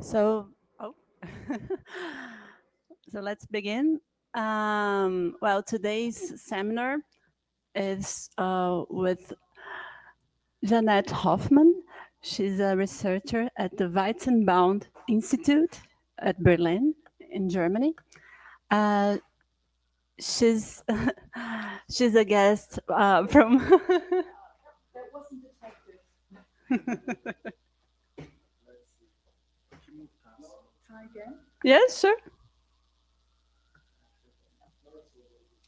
So, oh, so let's begin. Well, today's seminar is with Jeanette Hofmann. She's a researcher at the Weizenbaum Institute at Berlin in Germany. Uh, she's she's a guest from. That wasn't detected. Try again. Yes, sure.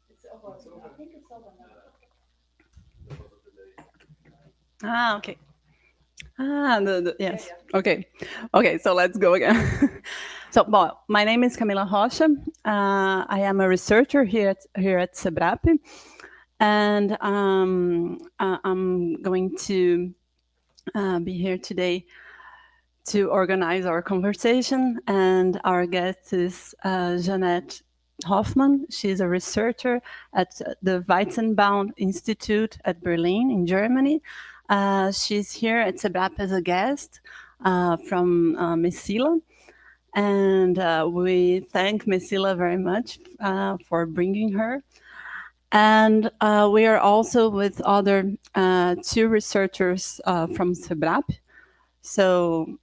It's over. I think it's over now. Ah, okay. Yes. Yeah. Okay, so let's go again. So, well, my name is Camila Rocha. I am a researcher here at Cebrap, and I'm going to be here today to organize our conversation. And our guest is Jeanette Hofmann. She's a researcher at the Weizenbaum Institute at Berlin in Germany. She's here at Cebrap as a guest from Messila. And we thank Messila very much for bringing her. And we are also with other two researchers from Cebrap. So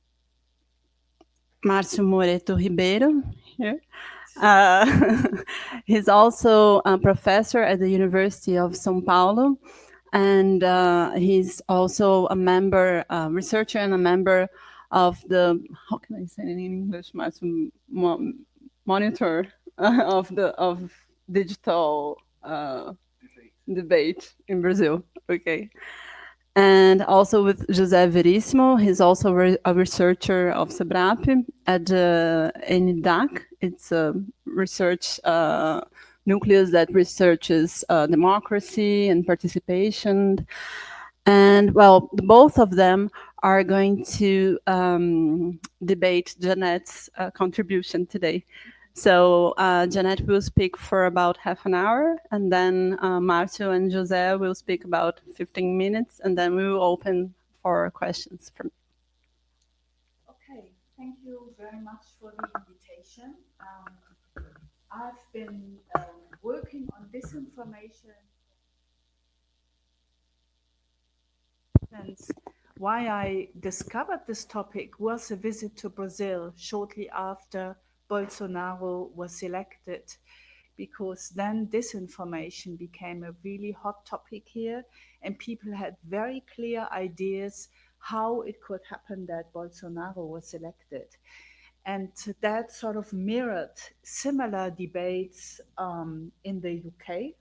Márcio Moretto Ribeiro here. He's also a professor at the University of São Paulo, and he's also a member, researcher, and a member of the, how can I say it in English, Márcio, monitor of digital debate in Brazil. Okay. And also with José Veríssimo, he's also a researcher of Cebrap at the NDAC. It's a research nucleus that researches democracy and participation. And well, both of them are going to debate Jeanette's contribution today. So Jeanette will speak for about half an hour, and then Márcio and José will speak about 15 minutes, and then we will open for questions from. Okay, thank you very much for the invitation. I've been working on disinformation. And why I discovered this topic was a visit to Brazil shortly after Bolsonaro was elected, because then disinformation became a really hot topic here, and people had very clear ideas how it could happen that Bolsonaro was elected. And that sort of mirrored similar debates in the UK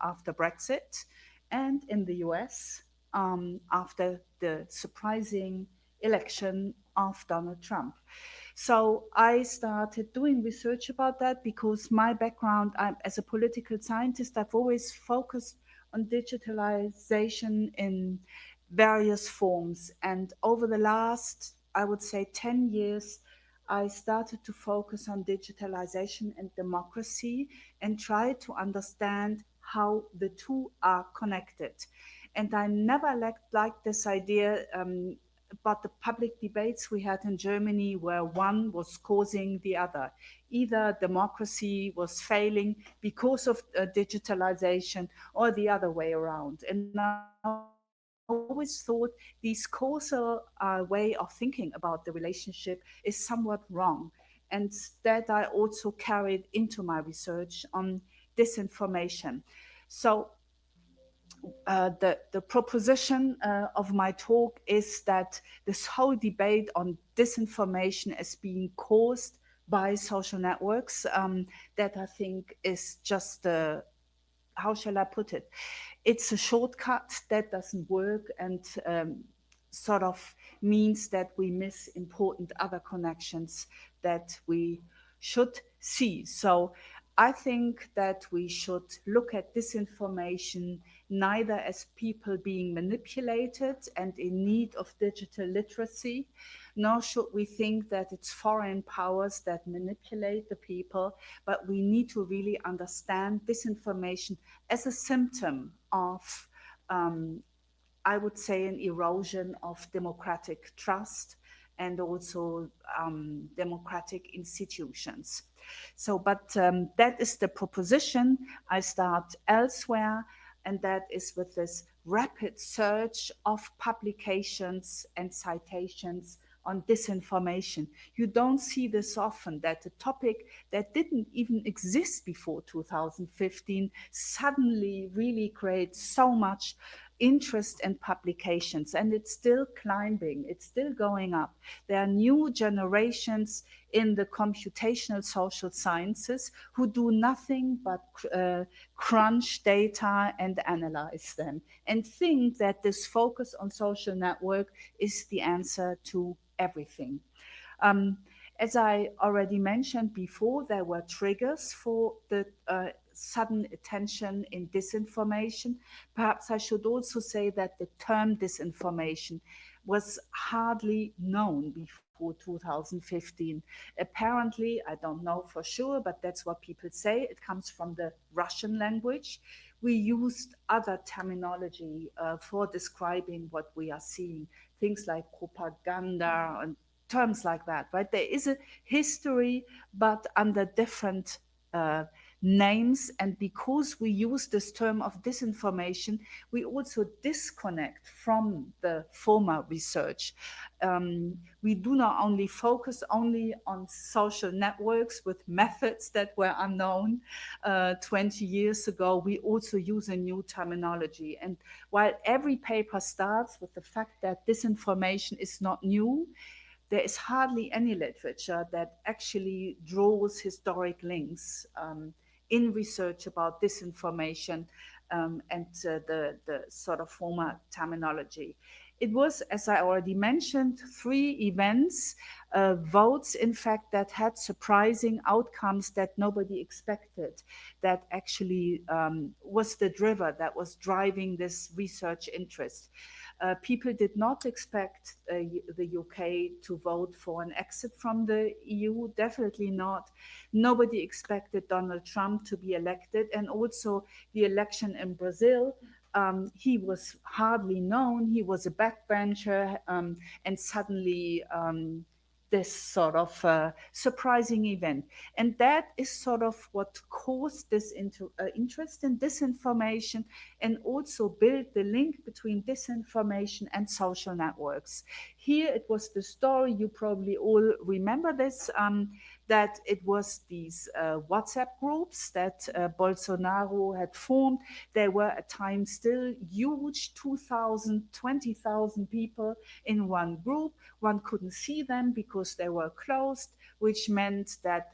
after Brexit, and in the US after the surprising election of Donald Trump. So I started doing research about that because my background, as a political scientist, I've always focused on digitalization in various forms. And over the last, I would say, 10 years, I started to focus on digitalization and democracy and try to understand how the two are connected. And I never liked this idea about the public debates we had in Germany, where one was causing the other. Either democracy was failing because of digitalization, or the other way around. And I always thought this causal way of thinking about the relationship is somewhat wrong. And that I also carried into my research on disinformation. So the proposition of my talk is that this whole debate on disinformation is being caused by social networks, that I think is just how shall I put it? It's a shortcut that doesn't work, and sort of means that we miss important other connections that we should see. So I think that we should look at disinformation neither as people being manipulated and in need of digital literacy, nor should we think that it's foreign powers that manipulate the people, but we need to really understand disinformation as a symptom of, I would say, an erosion of democratic trust and also democratic institutions. So, but that is the proposition. I start elsewhere, and that is with this rapid search of publications and citations on disinformation. You don't see this often, that a topic that didn't even exist before 2015 suddenly really creates so much interest and publications, and it's still climbing, it's still going up. There are new generations in the computational social sciences who do nothing but crunch data and analyze them, and think that this focus on social network is the answer to everything. Um, as I already mentioned before, there were triggers for the sudden attention in disinformation. Perhaps I should also say that the term disinformation was hardly known before 2015. Apparently, I don't know for sure, but that's what people say, it comes from the Russian language. We used other terminology for describing what we are seeing, things like propaganda and terms like that, right? There is a history, but under different uh, names. And because we use this term of disinformation, we also disconnect from the former research. We do not only focus only on social networks with methods that were unknown 20 years ago, we also use a new terminology. And while every paper starts with the fact that disinformation is not new, there is hardly any literature that actually draws historic links in research about disinformation and the sort of former terminology. It was, as I already mentioned, three events, votes, in fact, that had surprising outcomes that nobody expected, that actually was the driver that was driving this research interest. People did not expect the UK to vote for an exit from the EU, definitely not. Nobody expected Donald Trump to be elected, and also the election in Brazil. He was hardly known, he was a backbencher, and suddenly this sort of surprising event. And that is sort of what caused this interest in disinformation, and also built the link between disinformation and social networks. Here it was the story, you probably all remember this, that it was these WhatsApp groups that Bolsonaro had formed. They were at times still huge, 2,000, 20,000 people in one group. One couldn't see them because they were closed, which meant that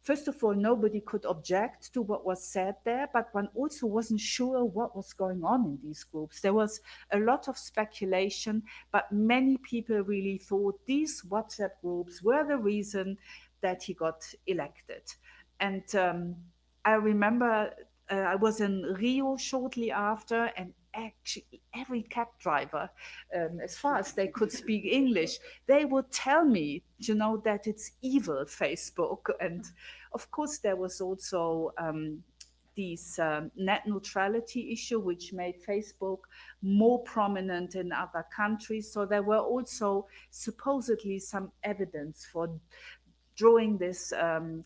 first of all, nobody could object to what was said there, but one also wasn't sure what was going on in these groups. There was a lot of speculation, but many people really thought these WhatsApp groups were the reason that he got elected. And I remember I was in Rio shortly after, and actually every cab driver, as far as they could speak English, they would tell me, you know, that it's evil, Facebook. And of course, there was also this net neutrality issue, which made Facebook more prominent in other countries. So there were also supposedly some evidence for drawing this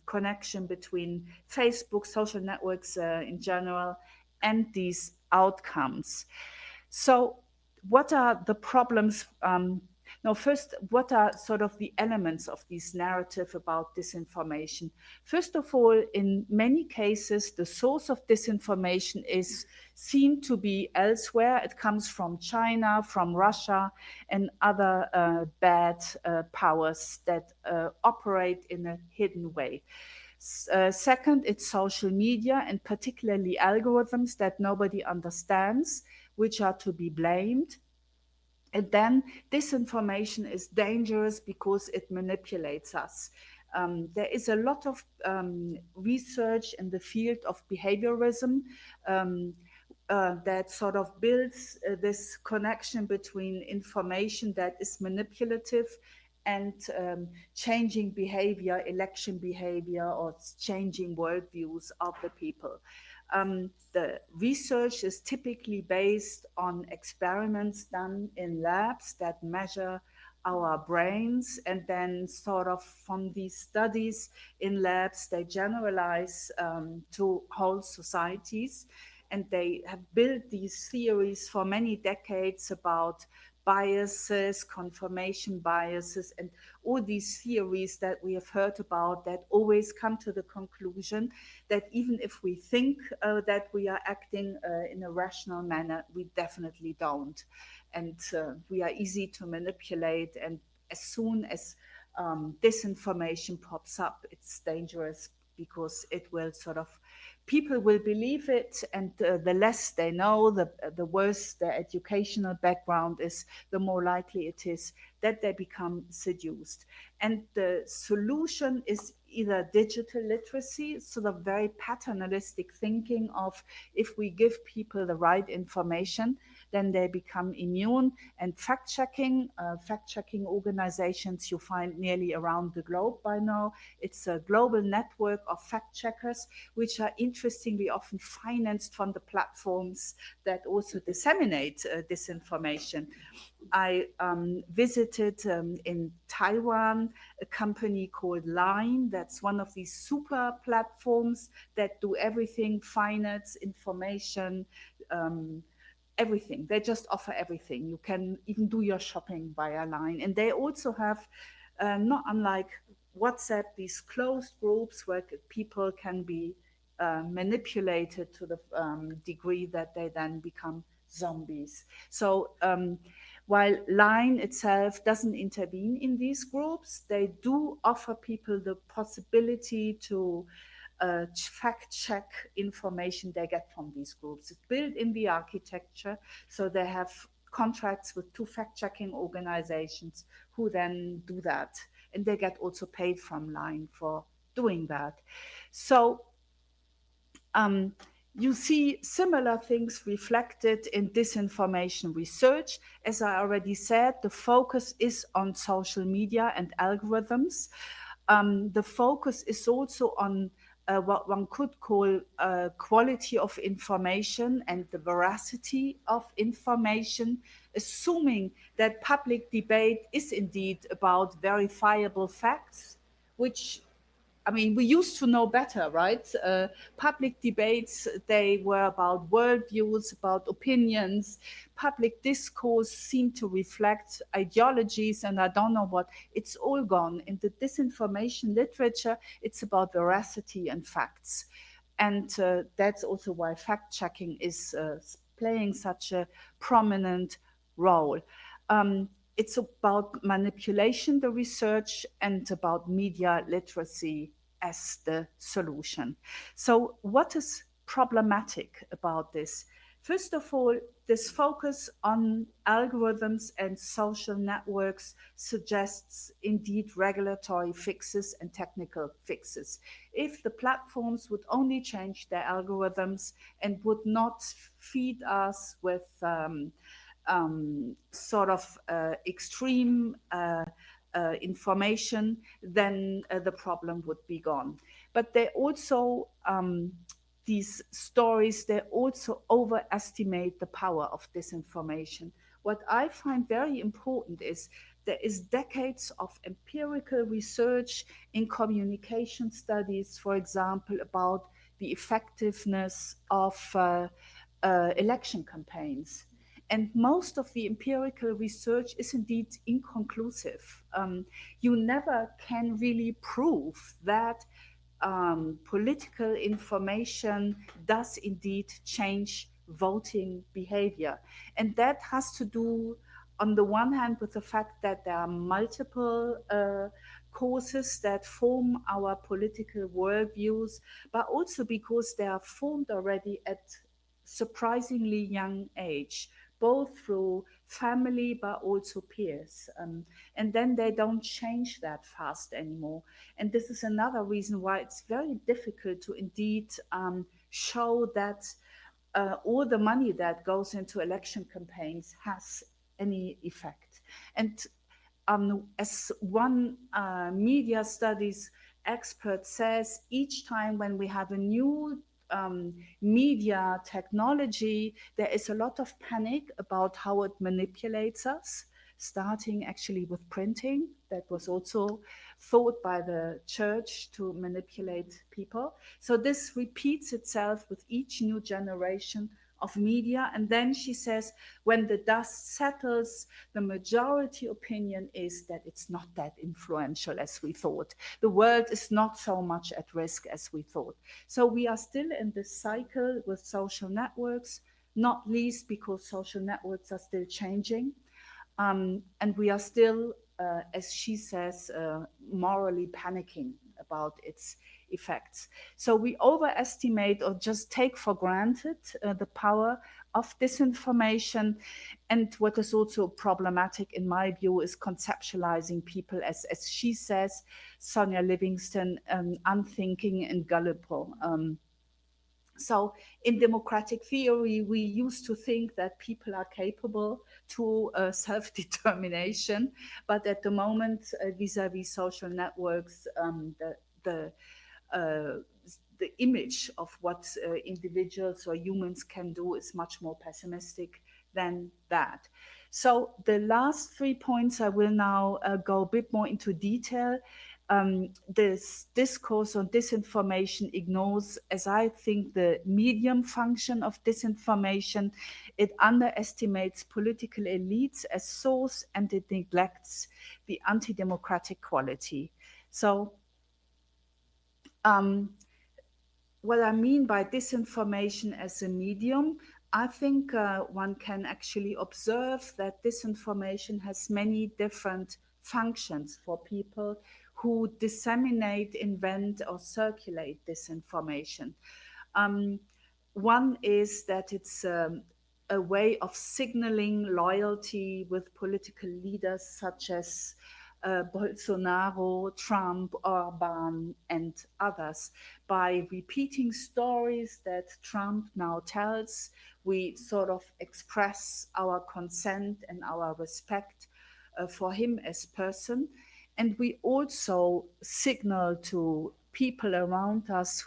connection between Facebook, social networks in general, and these outcomes. So, what are the problems? Now, first, what are sort of the elements of this narrative about disinformation? First of all, in many cases, the source of disinformation is seen to be elsewhere. It comes from China, from Russia, and other bad powers that operate in a hidden way. Second, it's social media, and particularly algorithms that nobody understands, which are to be blamed. And then disinformation is dangerous because it manipulates us. There is a lot of research in the field of behaviorism that sort of builds this connection between information that is manipulative and changing behavior, election behavior, or changing worldviews of the people. The research is typically based on experiments done in labs that measure our brains, and then sort of from these studies in labs, they generalize to whole societies. And they have built these theories for many decades about biases, confirmation biases, and all these theories that we have heard about that always come to the conclusion that even if we think that we are acting in a rational manner, we definitely don't. And we are easy to manipulate. And as soon as disinformation pops up, it's dangerous because it will sort of, people will believe it, and the less they know, the worse their educational background is, the more likely it is that they become seduced. And the solution is either digital literacy, sort of very paternalistic thinking of, if we give people the right information, then they become immune. And fact-checking organizations you find nearly around the globe by now. It's a global network of fact-checkers, which are interestingly often financed from the platforms that also disseminate disinformation. I visited in Taiwan a company called Line. That's one of these super platforms that do everything: finance, information, everything. They just offer everything. You can even do your shopping via Line. And they also have, not unlike WhatsApp, these closed groups where people can be manipulated to the degree that they then become zombies. So while Line itself doesn't intervene in these groups, they do offer people the possibility to fact check information they get from these groups. It's built in the architecture, so they have contracts with two fact checking organizations who then do that. And they get also paid from Line for doing that. So you see similar things reflected in disinformation research. As I already said, the focus is on social media and algorithms. The focus is also on what one could call quality of information and the veracity of information, assuming that public debate is indeed about verifiable facts, which, I mean, we used to know better, right? Public debates, they were about worldviews, about opinions. Public discourse seemed to reflect ideologies, and I don't know what. It's all gone. In the disinformation literature, it's about veracity and facts. And that's also why fact-checking is playing such a prominent role. It's about manipulation, the research, and about media literacy as the solution. So what is problematic about this? First of all, this focus on algorithms and social networks suggests indeed regulatory fixes and technical fixes. If the platforms would only change their algorithms and would not feed us with sort of extreme information, then the problem would be gone. But they also, these stories, they also overestimate the power of disinformation. What I find very important is there is decades of empirical research in communication studies, for example, about the effectiveness of election campaigns. And most of the empirical research is indeed inconclusive. You never can really prove that political information does indeed change voting behavior. And that has to do, on the one hand, with the fact that there are multiple causes that form our political worldviews, but also because they are formed already at surprisingly young age, both through family but also peers. And then they don't change that fast anymore. And this is another reason why it's very difficult to indeed show that all the money that goes into election campaigns has any effect. And as one media studies expert says, each time when we have a new media technology, there is a lot of panic about how it manipulates us. starting actually with printing. That was also thought by the church to manipulate people. So this repeats itself with each new generation of media. And then she says, when the dust settles, the majority opinion is that it's not that influential as we thought. The world is not so much at risk as we thought. So we are still in this cycle with social networks, not least because social networks are still changing. And we are still, as she says, morally panicking about its effects. So we overestimate or just take for granted the power of disinformation. And what is also problematic, in my view, is conceptualizing people as she says, Sonia Livingston, unthinking and gullible. So in democratic theory, we used to think that people are capable to self-determination, but at the moment, vis-a-vis social networks, the uh, the image of what individuals or humans can do is much more pessimistic than that. So the last 3 points, I will now go a bit more into detail. This discourse on disinformation ignores, as I think, the medium function of disinformation. It underestimates political elites as source, and it neglects the anti-democratic quality. So what I mean by disinformation as a medium, I think one can actually observe that disinformation has many different functions for people who disseminate, invent, or circulate disinformation. One is that it's a way of signaling loyalty with political leaders such as Bolsonaro, Trump, Orban, and others. By repeating stories that Trump now tells, we sort of express our consent and our respect for him as person. And we also signal to people around us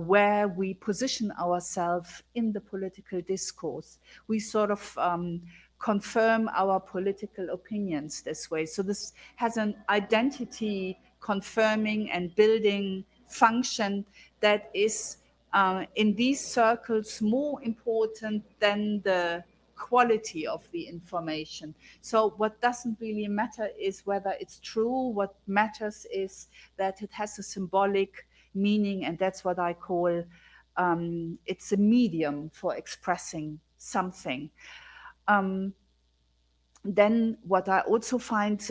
where we position ourselves in the political discourse. We sort of confirm our political opinions this way. So this has an identity confirming and building function that is in these circles more important than the quality of the information. So what doesn't really matter is whether it's true. What matters is that it has a symbolic meaning, and that's what I call it's a medium for expressing something. Then what I also find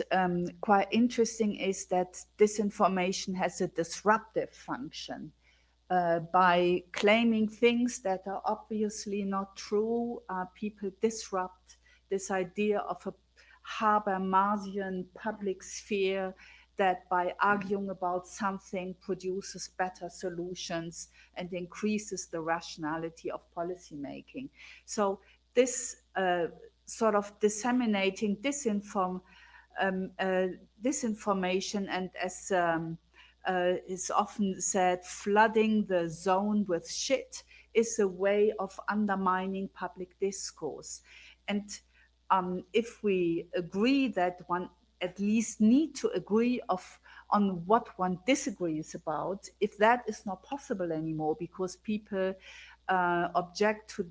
quite interesting is that disinformation has a disruptive function. By claiming things that are obviously not true, people disrupt this idea of a Habermasian public sphere that by arguing about something produces better solutions and increases the rationality of policymaking. So this sort of disseminating disinformation, and as is often said, flooding the zone with shit, is a way of undermining public discourse. And if we agree that one at least need to agree on what one disagrees about, if that is not possible anymore because people object to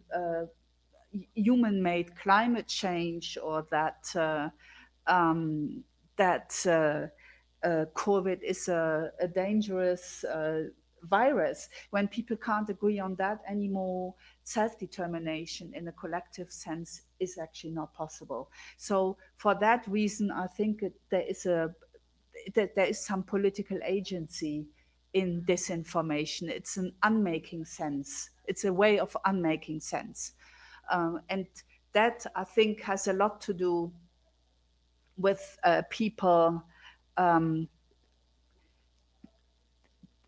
human-made climate change, or that COVID is a dangerous virus. When people can't agree on that anymore, self-determination in a collective sense is actually not possible. So for that reason, I think there is some political agency in disinformation. It's an unmaking sense. It's a way of unmaking sense. And that, I think, has a lot to do with people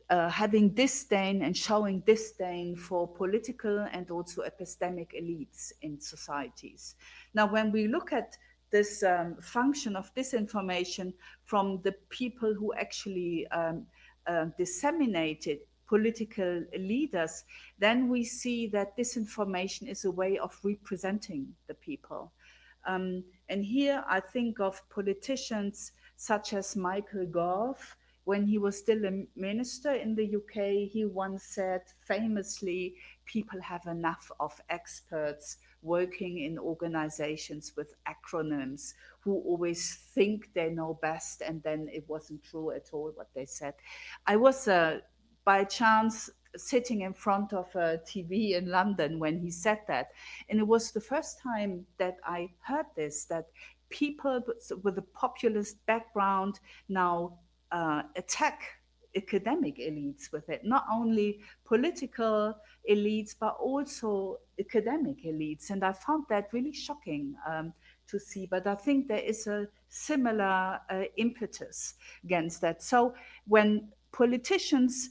having disdain and showing disdain for political and also epistemic elites in societies. Now, when we look at this function of disinformation from the people who actually disseminated political leaders, then we see that disinformation is a way of representing the people. And here I think of politicians such as Michael Gove. When he was still a minister in the UK, he once said famously, people have enough of experts working in organizations with acronyms who always think they know best, and then it wasn't true at all what they said. I was by chance sitting in front of a TV in London when he said that. And it was the first time that I heard this, that people with a populist background now attack academic elites with it, not only political elites, but also academic elites. And I found that really shocking to see. But I think there is a similar impetus against that. So when politicians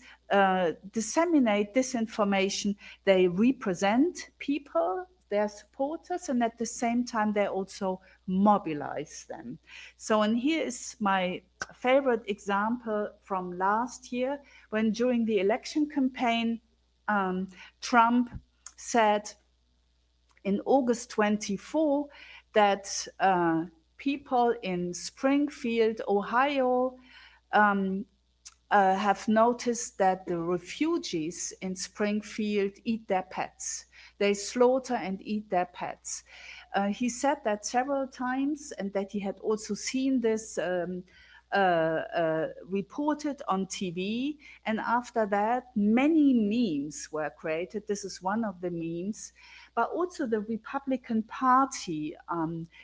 disseminate disinformation, they represent people, their supporters, and at the same time they also mobilize them. So, and here is my favorite example from last year, when during the election campaign, Trump said in August 24 that people in Springfield, Ohio, have noticed that the refugees in Springfield eat their pets. They slaughter and eat their pets. He said that several times, and that he had also seen this reported on TV. And after that, many memes were created. This is one of the memes. But also the Republican Party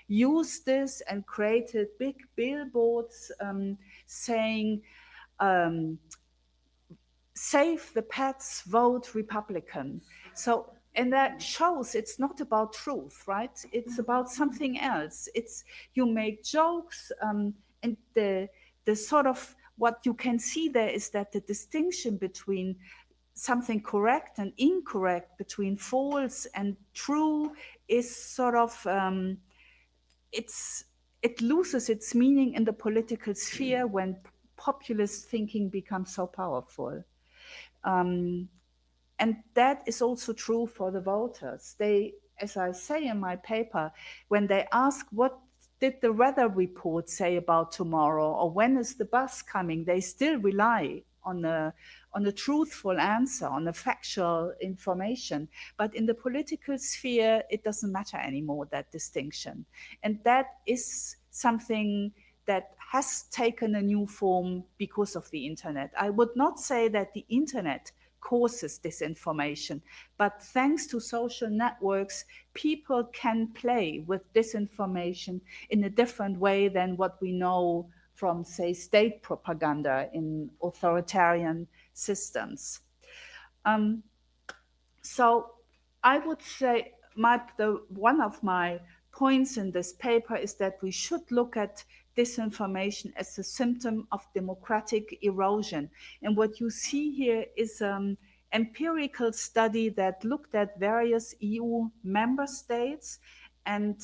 used this and created big billboards saying, save the pets, vote Republican. So, and that shows it's not about truth, right? It's about something else. It's, you make jokes, and the sort of, what you can see there is that the distinction between something correct and incorrect, between false and true, is sort of it loses its meaning in the political sphere when populist thinking becomes so powerful. And that is also true for the voters. They, as I say in my paper, when they ask what did the weather report say about tomorrow, or when is the bus coming, they still rely on a truthful answer, on a factual information. But in the political sphere, it doesn't matter anymore, that distinction. And that is something that has taken a new form because of the internet. I would not say that the internet causes disinformation, but thanks to social networks, people can play with disinformation in a different way than what we know from, say, state propaganda in authoritarian systems. So I would say one of my points in this paper is that we should look at disinformation as a symptom of democratic erosion. And what you see here is an empirical study that looked at various EU member states, and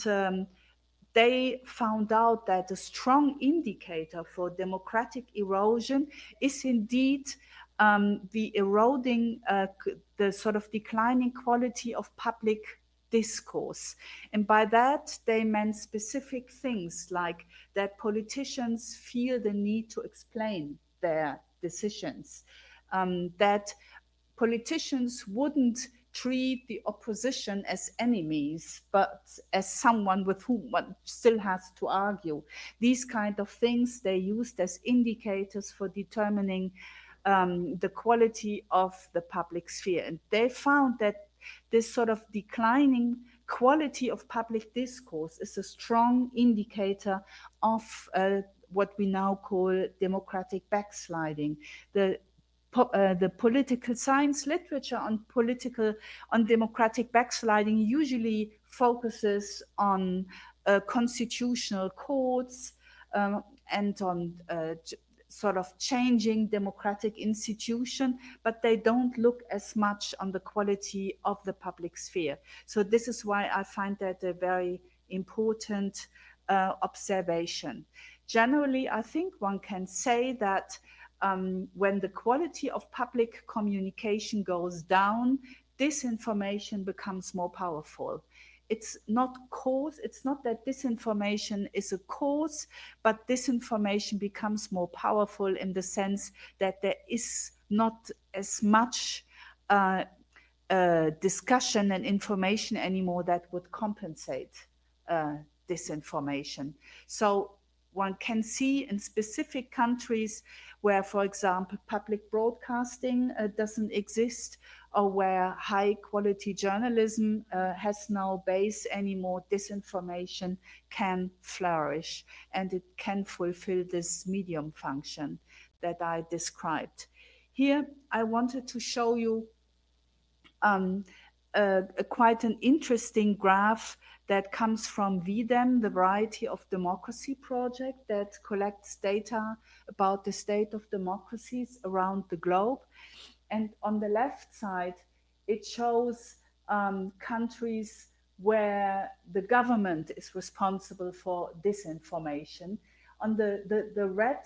they found out that a strong indicator for democratic erosion is indeed the eroding, the sort of declining quality of public discourse. And by that, they meant specific things like that politicians feel the need to explain their decisions, that politicians wouldn't treat the opposition as enemies, but as someone with whom one still has to argue. These kind of things they used as indicators for determining the quality of the public sphere. And they found that this sort of declining quality of public discourse is a strong indicator of what we now call democratic backsliding. The political science literature on democratic backsliding usually focuses on constitutional courts and on sort of changing democratic institution, but they don't look as much on the quality of the public sphere. So this is why I find that a very important observation. Generally, I think one can say that when the quality of public communication goes down, disinformation becomes more powerful. it's not cause, it's not that disinformation is a cause, but disinformation becomes more powerful in the sense that there is not as much discussion and information anymore that would compensate disinformation. So one can see in specific countries where, for example, public broadcasting doesn't exist, or where high quality journalism has no base anymore, disinformation can flourish and it can fulfill this medium function that I described. Here, I wanted to show you quite an interesting graph that comes from VDEM, the Variety of Democracy project that collects data about the state of democracies around the globe. And on the left side, it shows countries where the government is responsible for disinformation. On the red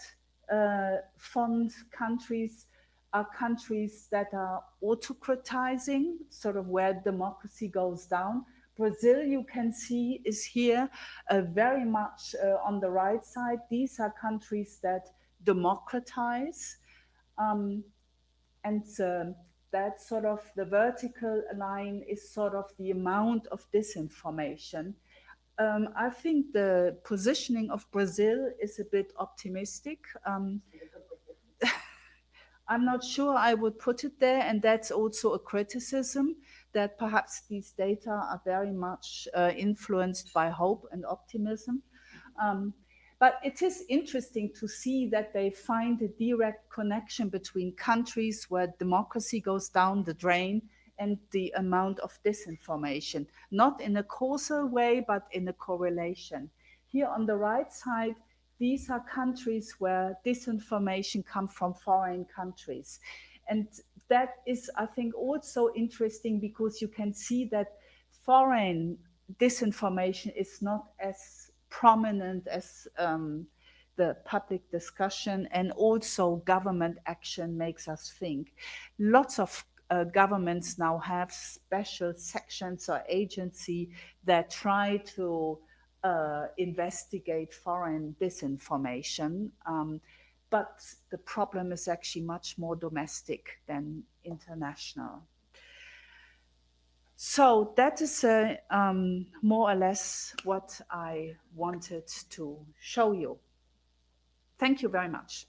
font countries are countries that are autocratizing, sort of where democracy goes down. Brazil, you can see, is here very much on the right side. These are countries that democratize. And that sort of the vertical line is sort of the amount of disinformation. I think the positioning of Brazil is a bit optimistic. I'm not sure I would put it there, and that's also a criticism that perhaps these data are very much influenced by hope and optimism. But it is interesting to see that they find a direct connection between countries where democracy goes down the drain and the amount of disinformation, not in a causal way, but in a correlation. Here on the right side, these are countries where disinformation comes from foreign countries. And that is, I think, also interesting because you can see that foreign disinformation is not as prominent as the public discussion, and also government action makes us think. Lots of governments now have special sections or agency that try to investigate foreign disinformation. But the problem is actually much more domestic than international. So that is more or less what I wanted to show you. Thank you very much.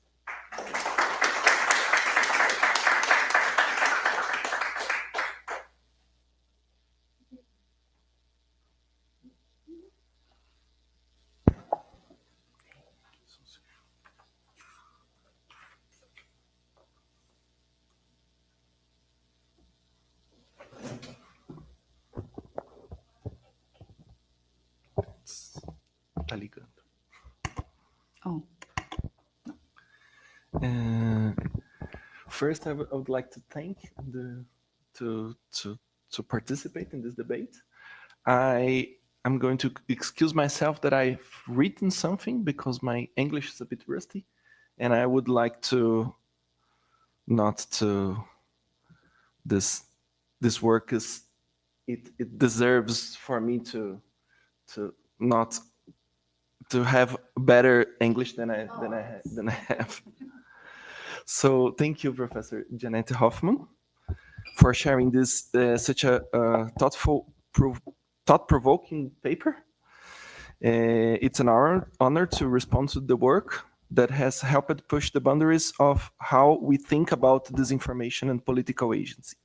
Tá ligando. Oh. First, I would like to thank to participate in this debate. I'm going to excuse myself that I've written something because my English is a bit rusty, and I would like to not to this work is it deserves for me to not to have better English than I have. So thank you, Professor Jeanette Hofmann, for sharing this such a thought-provoking paper. It's an honor to respond to the work that has helped push the boundaries of how we think about disinformation and political agency.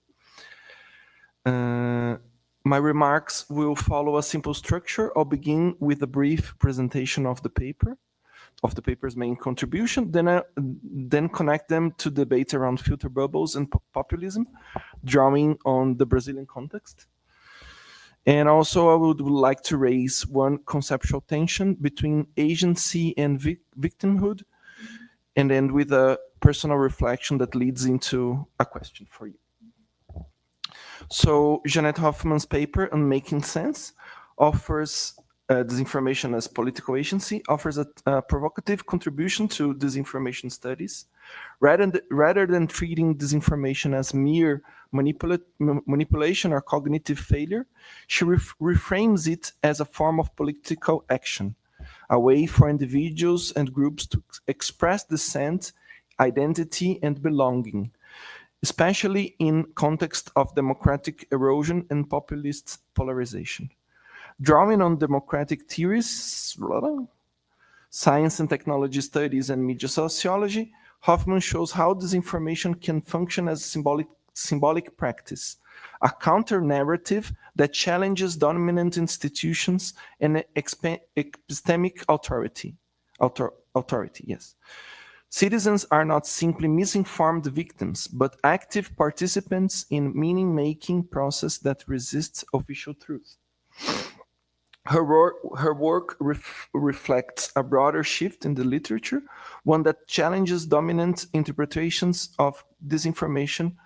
My remarks will follow a simple structure. I'll begin with a brief presentation of the paper, of the paper's main contribution, then connect them to debate around filter bubbles and populism, drawing on the Brazilian context. And also I would like to raise one conceptual tension between agency and victimhood, and end with a personal reflection that leads into a question for you. So Jeanette Hofmann's paper on Making Sense offers disinformation as political agency, offers a provocative contribution to disinformation studies. Rather than treating disinformation as mere manipulation or cognitive failure, she reframes it as a form of political action, a way for individuals and groups to express dissent, identity, and belonging, especially in context of democratic erosion and populist polarization. Drawing on democratic theories, science and technology studies, and media sociology, Hofmann shows how disinformation can function as a symbolic practice, a counter-narrative that challenges dominant institutions and epistemic authority. Yes. Citizens are not simply misinformed victims, but active participants in meaning-making process that resists official truth. Her work reflects a broader shift in the literature, one that challenges dominant interpretations of disinformation,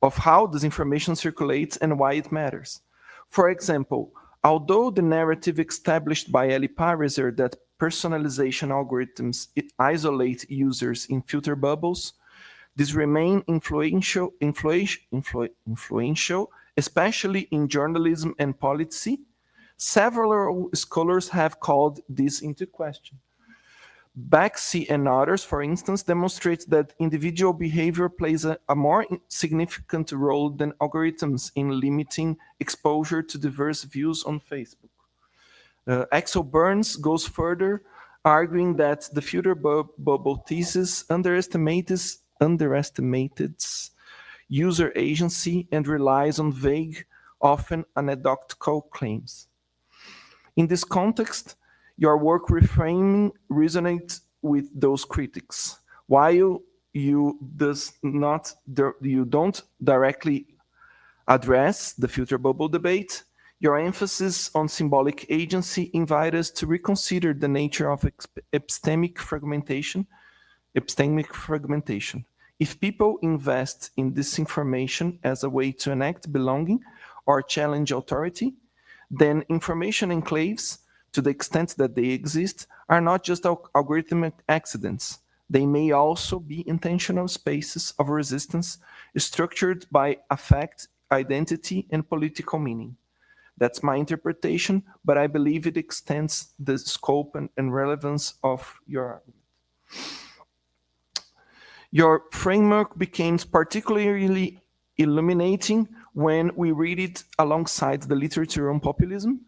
of how disinformation circulates and why it matters. For example, although the narrative established by Eli Pariser that personalization algorithms isolate users in filter bubbles, these remain influential, especially in journalism and policy. Several scholars have called this into question. Baxi and others, for instance, demonstrate that individual behavior plays a more significant role than algorithms in limiting exposure to diverse views on Facebook. Axel Burns goes further, arguing that the filter bubble thesis underestimates user agency and relies on vague, often anecdotal claims. In this context, your work reframing resonates with those critics. While you don't directly address the filter bubble debate, your emphasis on symbolic agency invites us to reconsider the nature of epistemic fragmentation. If people invest in disinformation as a way to enact belonging or challenge authority, then information enclaves, to the extent that they exist, are not just algorithmic accidents. They may also be intentional spaces of resistance structured by affect, identity, and political meaning. That's my interpretation, but I believe it extends the scope and relevance of your argument. Your framework became particularly illuminating when we read it alongside the literature on populism.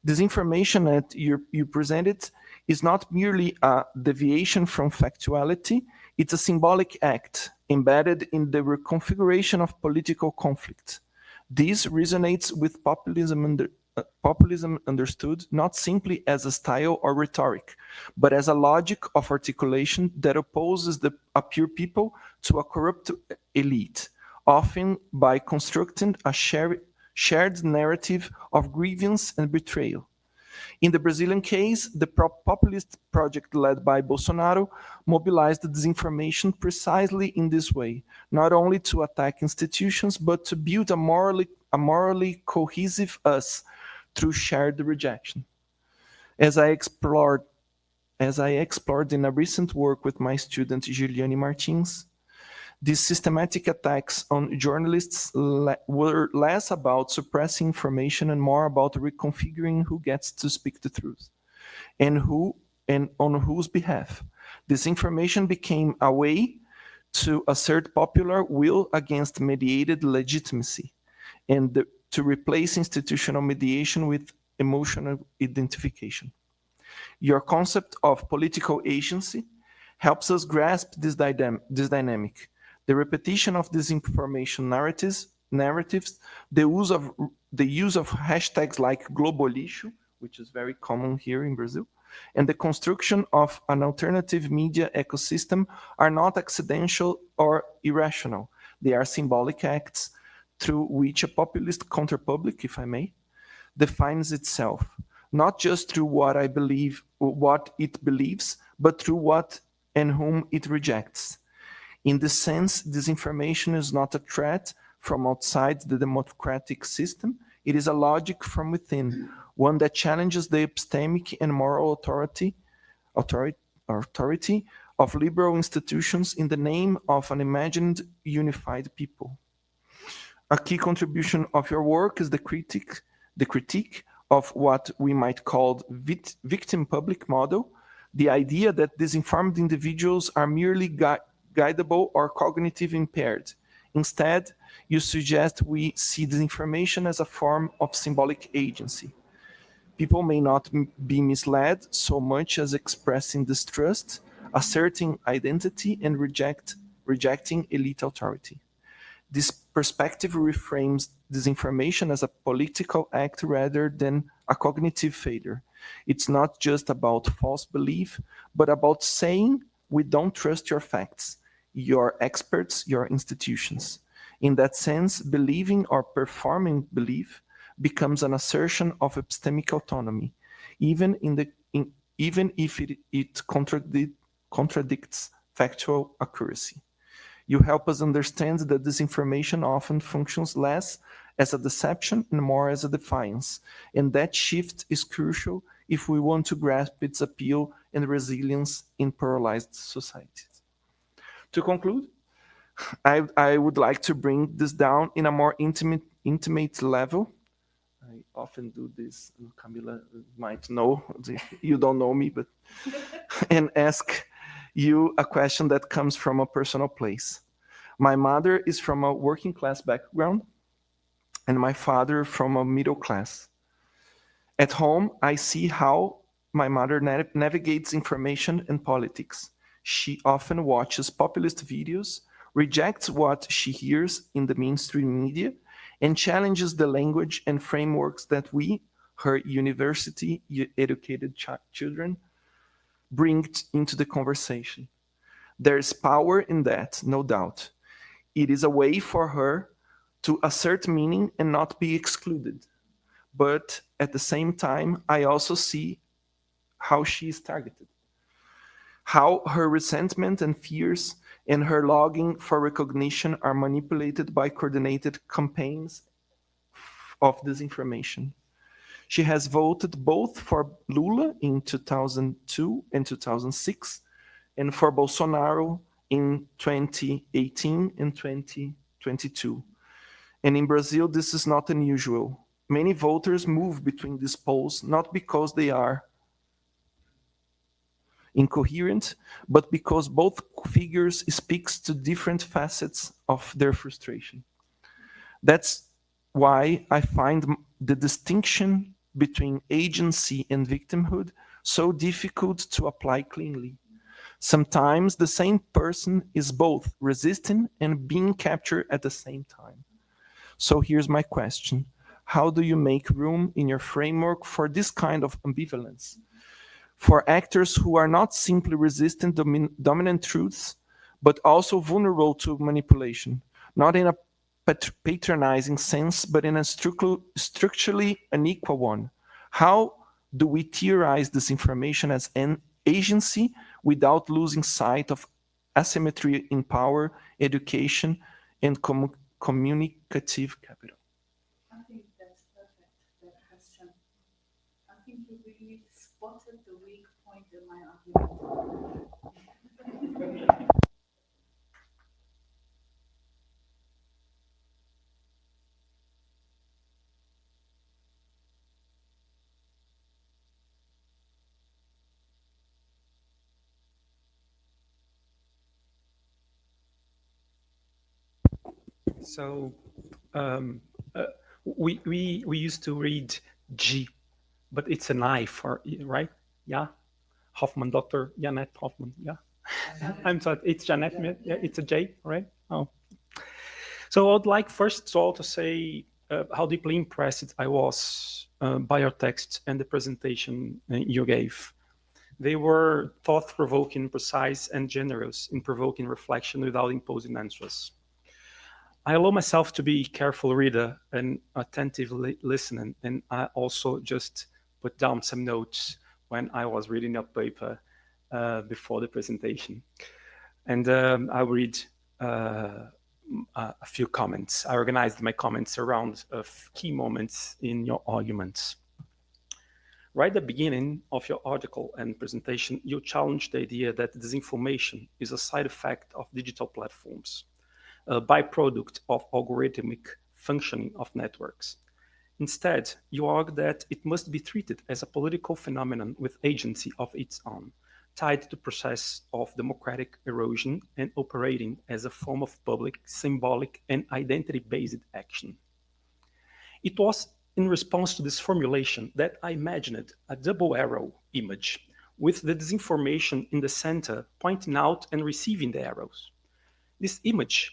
This information that you presented is not merely a deviation from factuality, it's a symbolic act embedded in the reconfiguration of political conflict. This resonates with populism understood not simply as a style or rhetoric, but as a logic of articulation that opposes a pure people to a corrupt elite, often by constructing a shared narrative of grievance and betrayal. In the Brazilian case, the populist project led by Bolsonaro mobilized disinformation precisely in this way, not only to attack institutions, but to build a morally cohesive us through shared rejection. As I explored in a recent work with my student Juliane Martins, these systematic attacks on journalists were less about suppressing information and more about reconfiguring who gets to speak the truth and on whose behalf. This information became a way to assert popular will against mediated legitimacy and to replace institutional mediation with emotional identification. Your concept of political agency helps us grasp this dynamic. The repetition of disinformation narratives, the use of hashtags like Globolixo, which is very common here in Brazil, and the construction of an alternative media ecosystem are not accidental or irrational. They are symbolic acts through which a populist counterpublic, if I may, defines itself, not just through what it believes, but through what and whom it rejects. In this sense, disinformation is not a threat from outside the democratic system. It is a logic from within, one that challenges the epistemic and moral authority of liberal institutions in the name of an imagined unified people. A key contribution of your work is the critique of what we might call victim public model, the idea that disinformed individuals are merely guidable or cognitive impaired. Instead, you suggest we see disinformation as a form of symbolic agency. People may not be misled so much as expressing distrust, asserting identity, and rejecting elite authority. This perspective reframes disinformation as a political act rather than a cognitive failure. It's not just about false belief, but about saying we don't trust your facts, your experts, your institutions. In that sense, believing or performing belief becomes an assertion of epistemic autonomy, even if it contradicts factual accuracy. You help us understand that disinformation often functions less as a deception and more as a defiance, and that shift is crucial if we want to grasp its appeal and resilience in pluralized societies. To conclude, I would like to bring this down in a more intimate level. I often do this, Camila might know, you don't know me, but and ask you a question that comes from a personal place. My mother is from a working class background, and my father from a middle class. At home, I see how my mother navigates information and politics. She often watches populist videos, rejects what she hears in the mainstream media, and challenges the language and frameworks that we, her university-educated children, bring into the conversation. There is power in that, no doubt. It is a way for her to assert meaning and not be excluded. But at the same time, I also see how she is targeted, how her resentment and fears and her longing for recognition are manipulated by coordinated campaigns of disinformation. She has voted both for Lula in 2002 and 2006 and for Bolsonaro in 2018 and 2022. And in Brazil, this is not unusual. Many voters move between these poles not because they are incoherent, but because both figures speaks to different facets of their frustration. That's why I find the distinction between agency and victimhood so difficult to apply cleanly. Sometimes the same person is both resisting and being captured at the same time. So here's my question. How do you make room in your framework for this kind of ambivalence? For actors who are not simply resisting dominant truths, but also vulnerable to manipulation, not in a patronizing sense, but in a structurally unequal one. How do we theorize this information as an agency without losing sight of asymmetry in power, education, and communicative capital? I think that's perfect, that question. I think you really spotted the weak point in my argument. So we used to read G, but it's an I for, right? Yeah, Hofmann, Dr. Jeanette Hofmann. Yeah, I'm sorry, it's Jeanette. Yeah, it's a J, right? Oh, so I'd like first of all to say how deeply impressed I was by your text and the presentation you gave. They were thought-provoking, precise, and generous in provoking reflection without imposing answers. I allow myself to be a careful reader and attentive listener, and I also just put down some notes when I was reading your paper before the presentation. And I'll read a few comments. I organized my comments around key moments in your arguments. Right at the beginning of your article and presentation, you challenged the idea that disinformation is a side effect of digital platforms, a byproduct of algorithmic functioning of networks. Instead, you argue that it must be treated as a political phenomenon with agency of its own, tied to the process of democratic erosion and operating as a form of public, symbolic, and identity-based action. It was in response to this formulation that I imagined a double arrow image, with the disinformation in the center pointing out and receiving the arrows. This image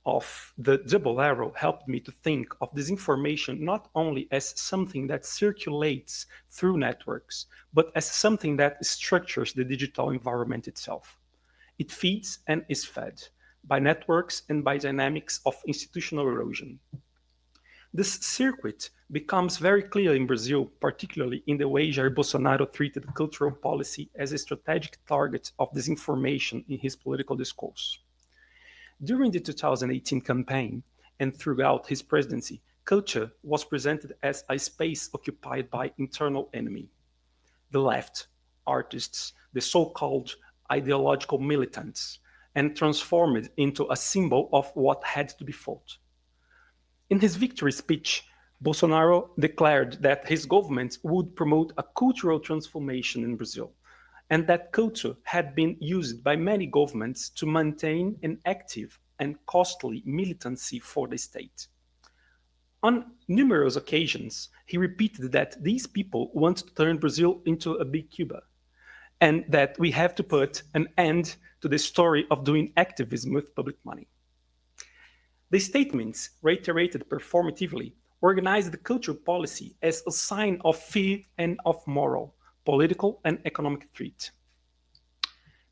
of the double arrow helped me to think of disinformation not only as something that circulates through networks, but as something that structures the digital environment itself. It feeds and is fed by networks and by dynamics of institutional erosion. This circuit becomes very clear in Brazil, particularly in the way Jair Bolsonaro treated cultural policy as a strategic target of disinformation in his political discourse. During the 2018 campaign and throughout his presidency, culture was presented as a space occupied by internal enemy. The left, artists, the so-called ideological militants, and transformed into a symbol of what had to be fought. In his victory speech, Bolsonaro declared that his government would promote a cultural transformation in Brazil, and that culture had been used by many governments to maintain an active and costly militancy for the state. On numerous occasions, he repeated that these people want to turn Brazil into a big Cuba, and that we have to put an end to the story of doing activism with public money. The statements, reiterated performatively, organized the culture policy as a sign of fear and of moral, political, and economic threat.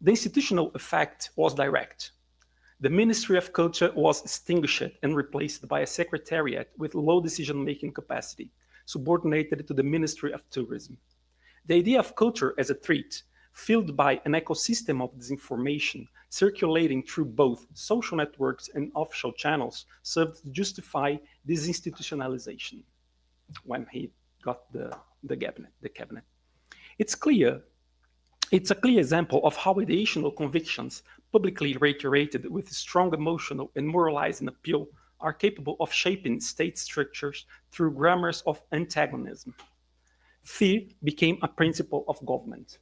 The institutional effect was direct. The Ministry of Culture was extinguished and replaced by a secretariat with low decision-making capacity, subordinated to the Ministry of Tourism. The idea of culture as a threat, filled by an ecosystem of disinformation circulating through both social networks and official channels, served to justify disinstitutionalization when he got the cabinet. It's a clear example of how ideational convictions, publicly reiterated with strong emotional and moralizing appeal, are capable of shaping state structures through grammars of antagonism. Fear became a principle of government.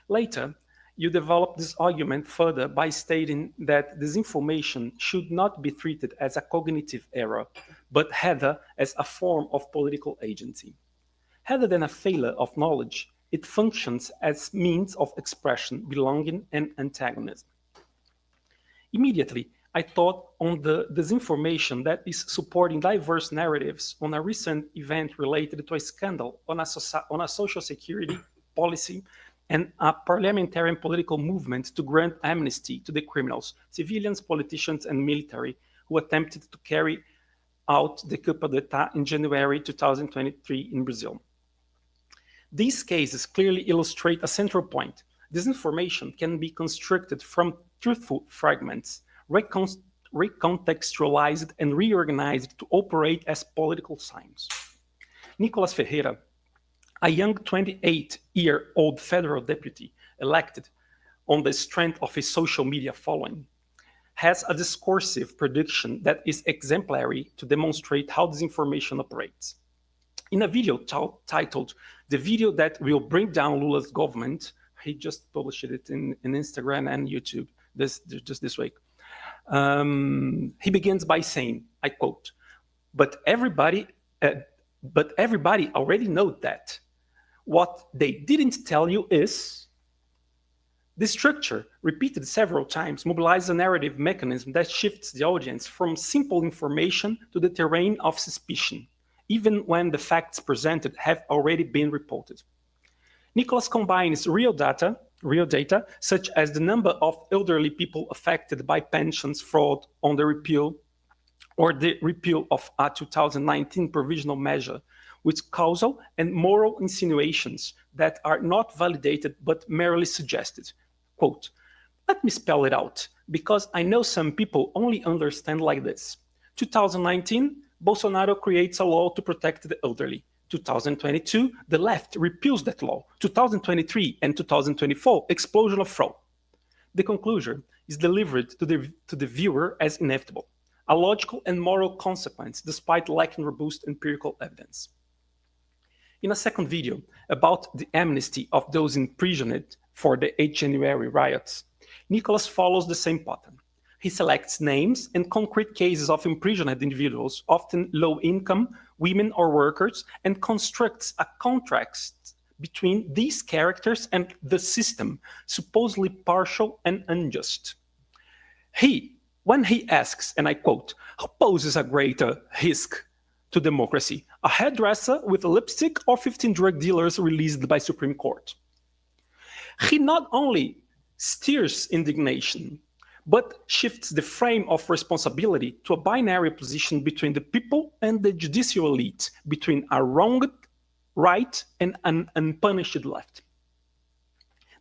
Later, you develop this argument further by stating that disinformation should not be treated as a cognitive error, but rather as a form of political agency. Rather than a failure of knowledge, it functions as means of expression, belonging, and antagonism. Immediately, I thought on the disinformation that is supporting diverse narratives on a recent event related to a scandal on a social security policy and a parliamentary and political movement to grant amnesty to the criminals, civilians, politicians, and military who attempted to carry out the coup d'etat in January 2023 in Brazil. These cases clearly illustrate a central point. Disinformation can be constructed from truthful fragments, recontextualized and reorganized to operate as political signs. Nicolas Ferreira, a young 28-year-old federal deputy elected on the strength of his social media following, has a discursive prediction that is exemplary to demonstrate how disinformation operates. In a video titled "The Video That Will Bring Down Lula's Government," he just published it in Instagram and YouTube just this week. He begins by saying, I quote, but everybody already knows that. What they didn't tell you is..." This structure, repeated several times, mobilizes a narrative mechanism that shifts the audience from simple information to the terrain of suspicion, even when the facts presented have already been reported. Nicholas combines real data, such as the number of elderly people affected by pensions fraud on the repeal or the repeal of a 2019 provisional measure, with causal and moral insinuations that are not validated but merely suggested. Quote, "Let me spell it out, because I know some people only understand like this. 2019, Bolsonaro creates a law to protect the elderly. 2022, the left repeals that law. 2023 and 2024, explosion of fraud." The conclusion is delivered to the viewer as inevitable. a logical and moral consequence despite lacking robust empirical evidence. In a second video about the amnesty of those imprisoned for the 8 January riots, Nicholas follows the same pattern. He selects names and concrete cases of imprisoned individuals, often low income, women or workers, and constructs a contrast between these characters and the system, supposedly partial and unjust. When he asks, and I quote, "Who poses a greater risk to democracy, a hairdresser with lipstick or 15 drug dealers released by Supreme Court?" He not only steers indignation, but shifts the frame of responsibility to a binary position between the people and the judicial elite, between a wronged right and an unpunished left.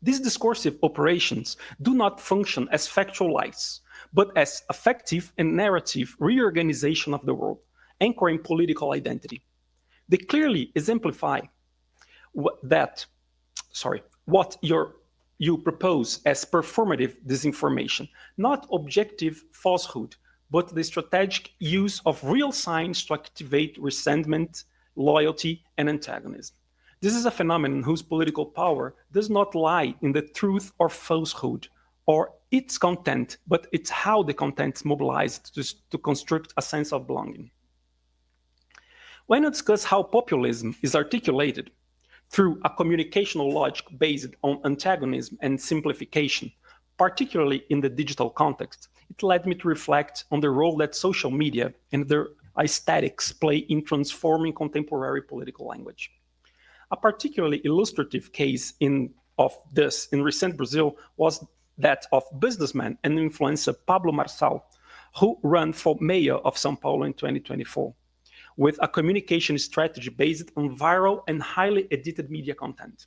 These discursive operations do not function as factual lies, but as affective and narrative reorganization of the world, anchoring political identity. They clearly exemplify what you propose as performative disinformation, not objective falsehood, but the strategic use of real signs to activate resentment, loyalty, and antagonism. This is a phenomenon whose political power does not lie in the truth or falsehood or its content, but it's how the content is mobilized to construct a sense of belonging. When you discuss how populism is articulated through a communicational logic based on antagonism and simplification, particularly in the digital context, it led me to reflect on the role that social media and their aesthetics play in transforming contemporary political language. A particularly illustrative case of this in recent Brazil was that of businessman and influencer Pablo Marçal, who ran for mayor of São Paulo in 2024, with a communication strategy based on viral and highly edited media content.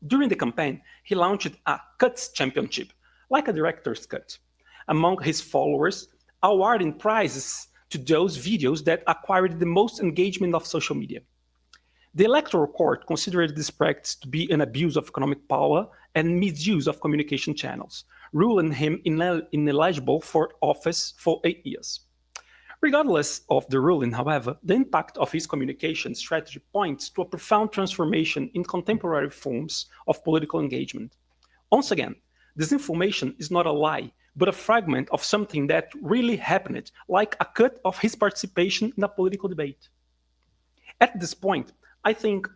During the campaign, he launched a cuts championship, like a director's cut, among his followers, awarding prizes to those videos that acquired the most engagement of social media. The Electoral Court considered this practice to be an abuse of economic power and misuse of communication channels, ruling him ineligible for office for 8 years. Regardless of the ruling, however, the impact of his communication strategy points to a profound transformation in contemporary forms of political engagement. Once again, disinformation is not a lie, but a fragment of something that really happened, like a cut of his participation in a political debate. At this point, I think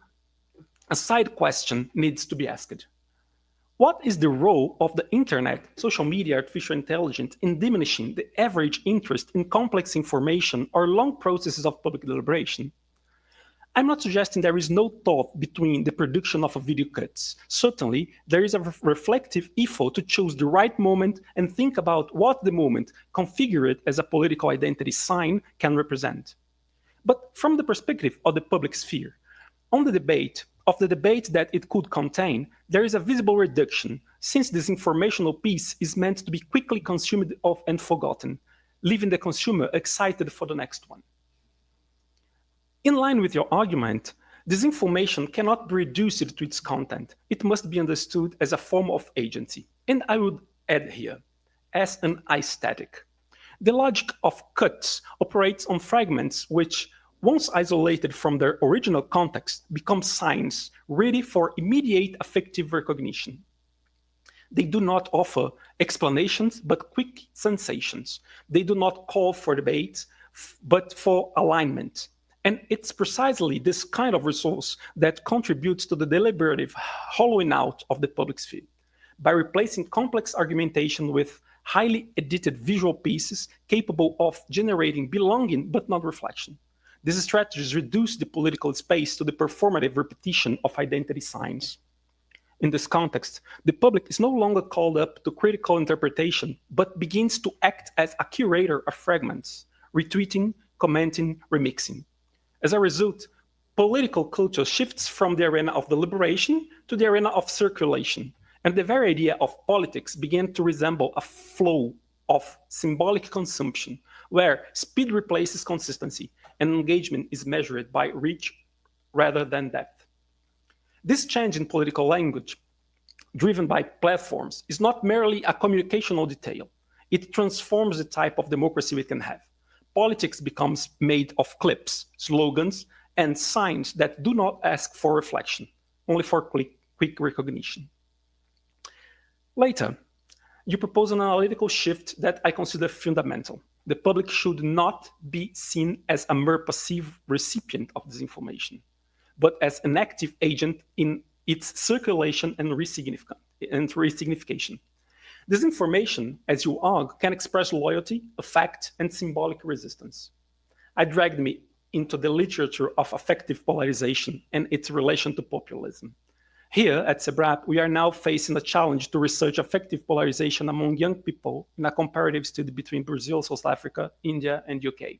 a side question needs to be asked. What is the role of the internet, social media, artificial intelligence in diminishing the average interest in complex information or long processes of public deliberation? I'm not suggesting there is no thought between the production of a video cuts. Certainly, there is a reflective effort to choose the right moment and think about what the moment, configured as a political identity sign, can represent. But from the perspective of the public sphere, on the debate that it could contain, there is a visible reduction, since this informational piece is meant to be quickly consumed and forgotten, leaving the consumer excited for the next one. In line with your argument, disinformation cannot be reduced to its content. It must be understood as a form of agency. And I would add here, as an aesthetic. The logic of cuts operates on fragments which, once isolated from their original context, become signs ready for immediate affective recognition. They do not offer explanations, but quick sensations. They do not call for debate, but for alignment. And it's precisely this kind of resource that contributes to the deliberative hollowing out of the public sphere, by replacing complex argumentation with highly edited visual pieces capable of generating belonging but not reflection. These strategies reduce the political space to the performative repetition of identity signs. In this context, the public is no longer called up to critical interpretation, but begins to act as a curator of fragments, retweeting, commenting, remixing. As a result, political culture shifts from the arena of deliberation to the arena of circulation, and the very idea of politics began to resemble a flow of symbolic consumption, where speed replaces consistency, and engagement is measured by reach rather than depth. This change in political language, driven by platforms, is not merely a communicational detail. it transforms the type of democracy we can have. Politics becomes made of clips, slogans, and signs that do not ask for reflection, only for quick recognition. Later, you propose an analytical shift that I consider fundamental. The public should not be seen as a mere passive recipient of disinformation, but as an active agent in its circulation and resignification. Disinformation, as you argue, can express loyalty, affect, and symbolic resistance. I dragged me into the literature of affective polarization and its relation to populism. Here at Cebrap, we are now facing a challenge to research affective polarization among young people in a comparative study between Brazil, South Africa, India, and UK.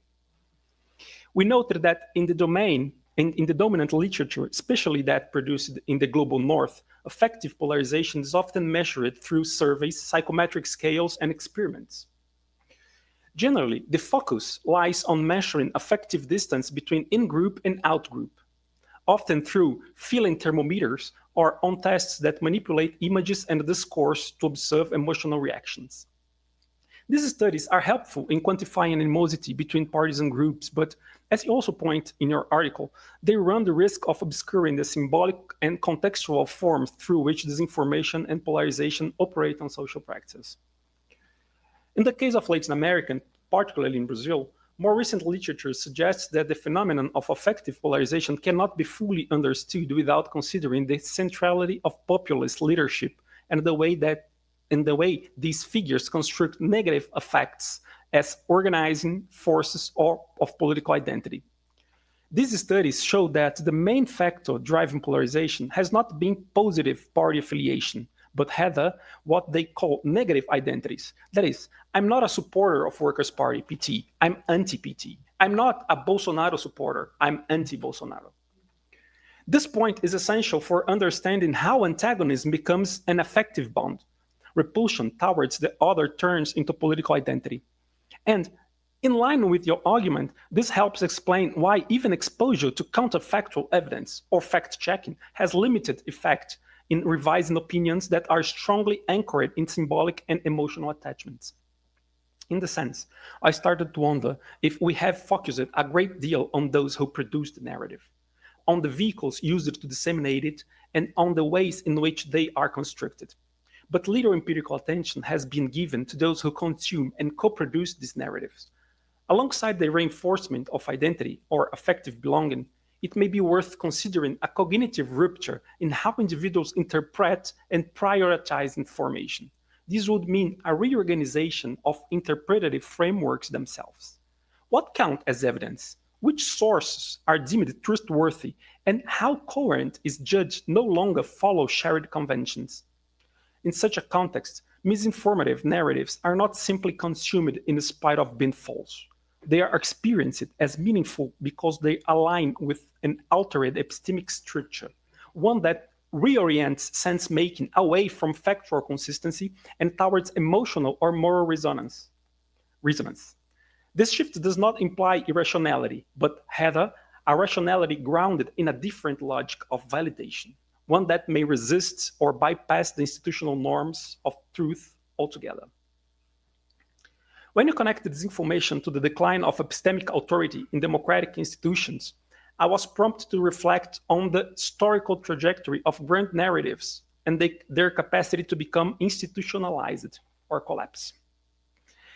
We noted that in the dominant literature, especially that produced in the global north, affective polarization is often measured through surveys, psychometric scales, and experiments. Generally, the focus lies on measuring affective distance between in-group and out-group, often through feeling thermometers or on tests that manipulate images and discourse to observe emotional reactions. These studies are helpful in quantifying animosity between parties and groups, but as you also point in your article, they run the risk of obscuring the symbolic and contextual forms through which disinformation and polarization operate on social practice. In the case of Latin America, particularly in Brazil, more recent literature suggests that the phenomenon of affective polarization cannot be fully understood without considering the centrality of populist leadership and the way these figures construct negative effects as organizing forces of political identity. These studies show that the main factor driving polarization has not been positive party affiliation, but rather what they call negative identities. That is, I'm not a supporter of Workers' Party, PT, I'm anti-PT. I'm not a Bolsonaro supporter, I'm anti-Bolsonaro. This point is essential for understanding how antagonism becomes an affective bond. Repulsion towards the other turns into political identity. And in line with your argument, this helps explain why even exposure to counterfactual evidence or fact-checking has limited effect in revising opinions that are strongly anchored in symbolic and emotional attachments. In the sense, I started to wonder if we have focused a great deal on those who produce the narrative, on the vehicles used to disseminate it, and on the ways in which they are constructed. But little empirical attention has been given to those who consume and co-produce these narratives. Alongside the reinforcement of identity or affective belonging, it may be worth considering a cognitive rupture in how individuals interpret and prioritize information. This would mean a reorganization of interpretative frameworks themselves. What counts as evidence? Which sources are deemed trustworthy? And how coherent is judged no longer follow shared conventions? In such a context, misinformative narratives are not simply consumed in spite of being false. They are experienced as meaningful because they align with an altered epistemic structure, one that reorients sense-making away from factual consistency and towards emotional or moral resonance. This shift does not imply irrationality, but rather a rationality grounded in a different logic of validation, one that may resist or bypass the institutional norms of truth altogether. When you connect this information to the decline of epistemic authority in democratic institutions, I was prompted to reflect on the historical trajectory of grand narratives and their capacity to become institutionalized or collapse.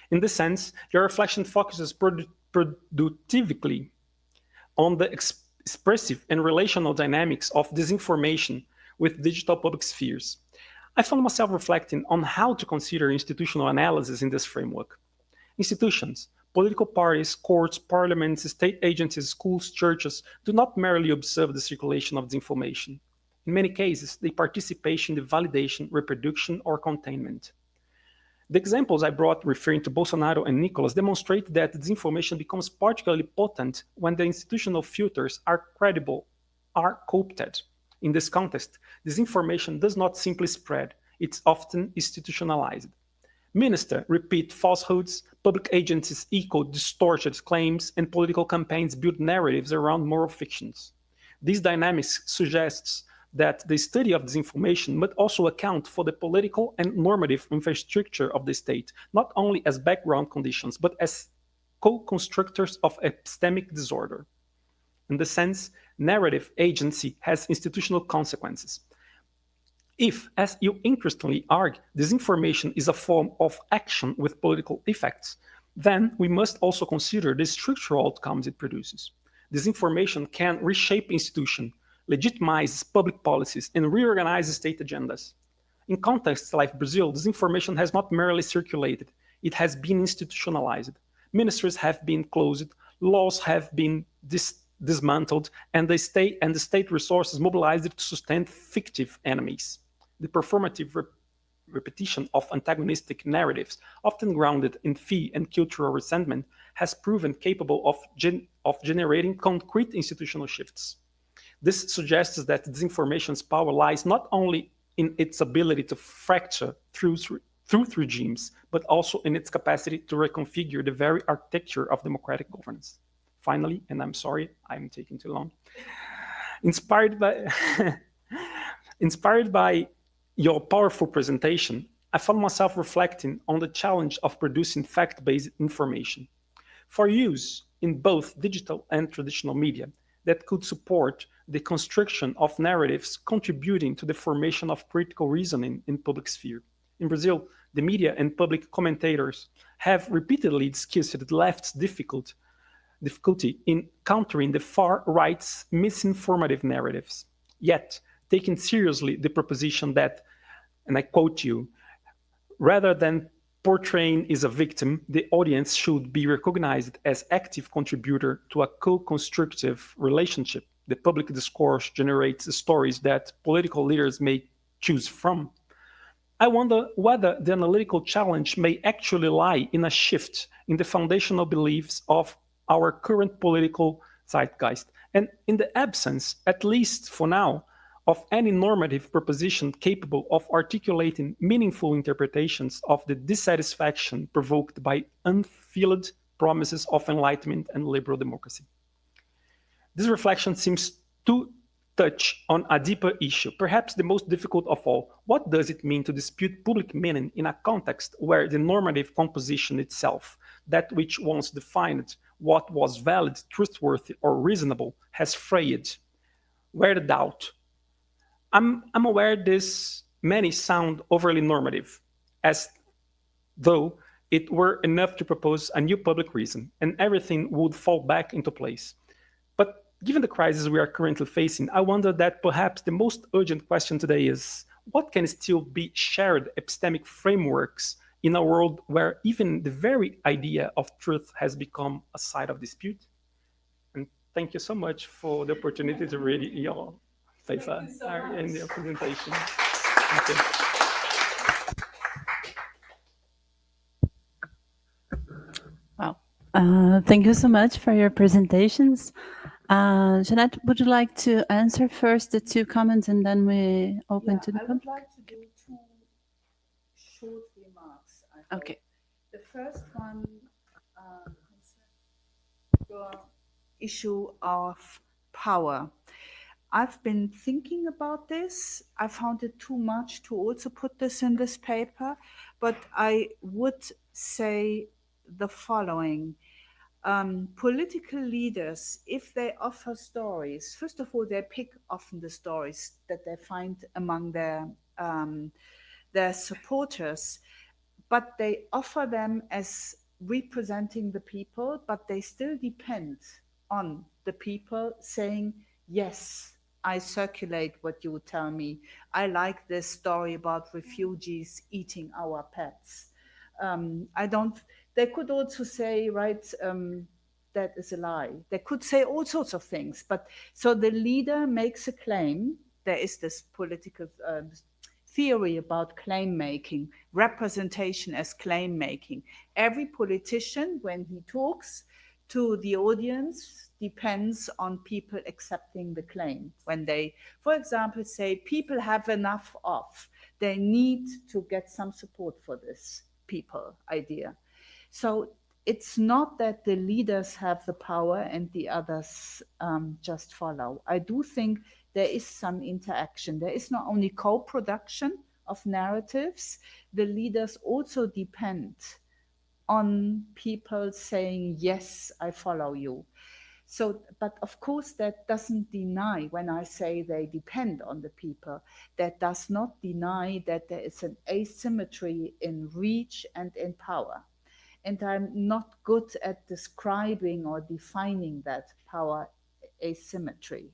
In this sense, your reflection focuses productively on the expressive and relational dynamics of disinformation with digital public spheres. I found myself reflecting on how to consider institutional analysis in this framework. Institutions, political parties, courts, parliaments, state agencies, schools, churches do not merely observe the circulation of disinformation. In many cases, they participate in the validation, reproduction, or containment. The examples I brought referring to Bolsonaro and Nicolas demonstrate that disinformation becomes particularly potent when the institutional filters are co-opted. In this context, disinformation does not simply spread, it's often institutionalized. Ministers repeat falsehoods, public agencies echo distorted claims, and political campaigns build narratives around moral fictions. These dynamics suggest that the study of disinformation must also account for the political and normative infrastructure of the state, not only as background conditions, but as co-constructors of epistemic disorder. In this sense, narrative agency has institutional consequences. If, as you interestingly argue, disinformation is a form of action with political effects, then we must also consider the structural outcomes it produces. Disinformation can reshape institutions, legitimize public policies, and reorganize state agendas. In contexts like Brazil, disinformation has not merely circulated, it has been institutionalized. Ministries have been closed, laws have been dismantled, and the state resources mobilized to sustain fictive enemies. The performative repetition of antagonistic narratives, often grounded in fear and cultural resentment, has proven capable of generating concrete institutional shifts. This suggests that disinformation's power lies not only in its ability to fracture truth regimes, but also in its capacity to reconfigure the very architecture of democratic governance. Finally, and I'm sorry, I'm taking too long, inspired by your powerful presentation, I found myself reflecting on the challenge of producing fact-based information for use in both digital and traditional media that could support the construction of narratives contributing to the formation of critical reasoning in public sphere. In Brazil, the media and public commentators have repeatedly discussed the left's difficulty in countering the far right's misinformative narratives. Yet, taking seriously the proposition that, and I quote you, rather than portraying as a victim, the audience should be recognized as active contributor to a co-constructive relationship. The public discourse generates stories that political leaders may choose from. I wonder whether the analytical challenge may actually lie in a shift in the foundational beliefs of our current political zeitgeist, and in the absence, at least for now, of any normative proposition capable of articulating meaningful interpretations of the dissatisfaction provoked by unfulfilled promises of enlightenment and liberal democracy. This reflection seems to touch on a deeper issue, perhaps the most difficult of all. What does it mean to dispute public meaning in a context where the normative composition itself, that which once defined what was valid, trustworthy, or reasonable, has frayed? Where the doubt? I'm aware this many sound overly normative, as though it were enough to propose a new public reason and everything would fall back into place. But given the crisis we are currently facing, I wonder that perhaps the most urgent question today is, what can still be shared epistemic frameworks in a world where even the very idea of truth has become a site of dispute? And thank you so much for the opportunity to read your paper in your presentation. Thank you. Wow. Thank you so much for your presentations. Jeanette, would you like to answer first the two comments and then we open to the I would public? like to do two short remarks. I hope. Okay. The first one concerns your issue of power. I've been thinking about this. I found it too much to also put this in this paper, but I would say the following. Political leaders, if they offer stories, first of all, they pick often the stories that they find among their supporters, but they offer them as representing the people, but they still depend on the people saying, yes, I circulate what you tell me. I like this story about refugees eating our pets. They could also say, right, that is a lie. They could say all sorts of things. But so the leader makes a claim. There is this political theory about claim making, representation as claim making. Every politician, when he talks to the audience, depends on people accepting the claim. When they, for example, say people have enough of, they need to get some support for this people idea. So it's not that the leaders have the power and the others just follow. I do think there is some interaction. There is not only co-production of narratives, the leaders also depend on people saying, yes, I follow you. So, but of course, that doesn't deny, when I say they depend on the people, that does not deny that there is an asymmetry in reach and in power. And I'm not good at describing or defining that power asymmetry.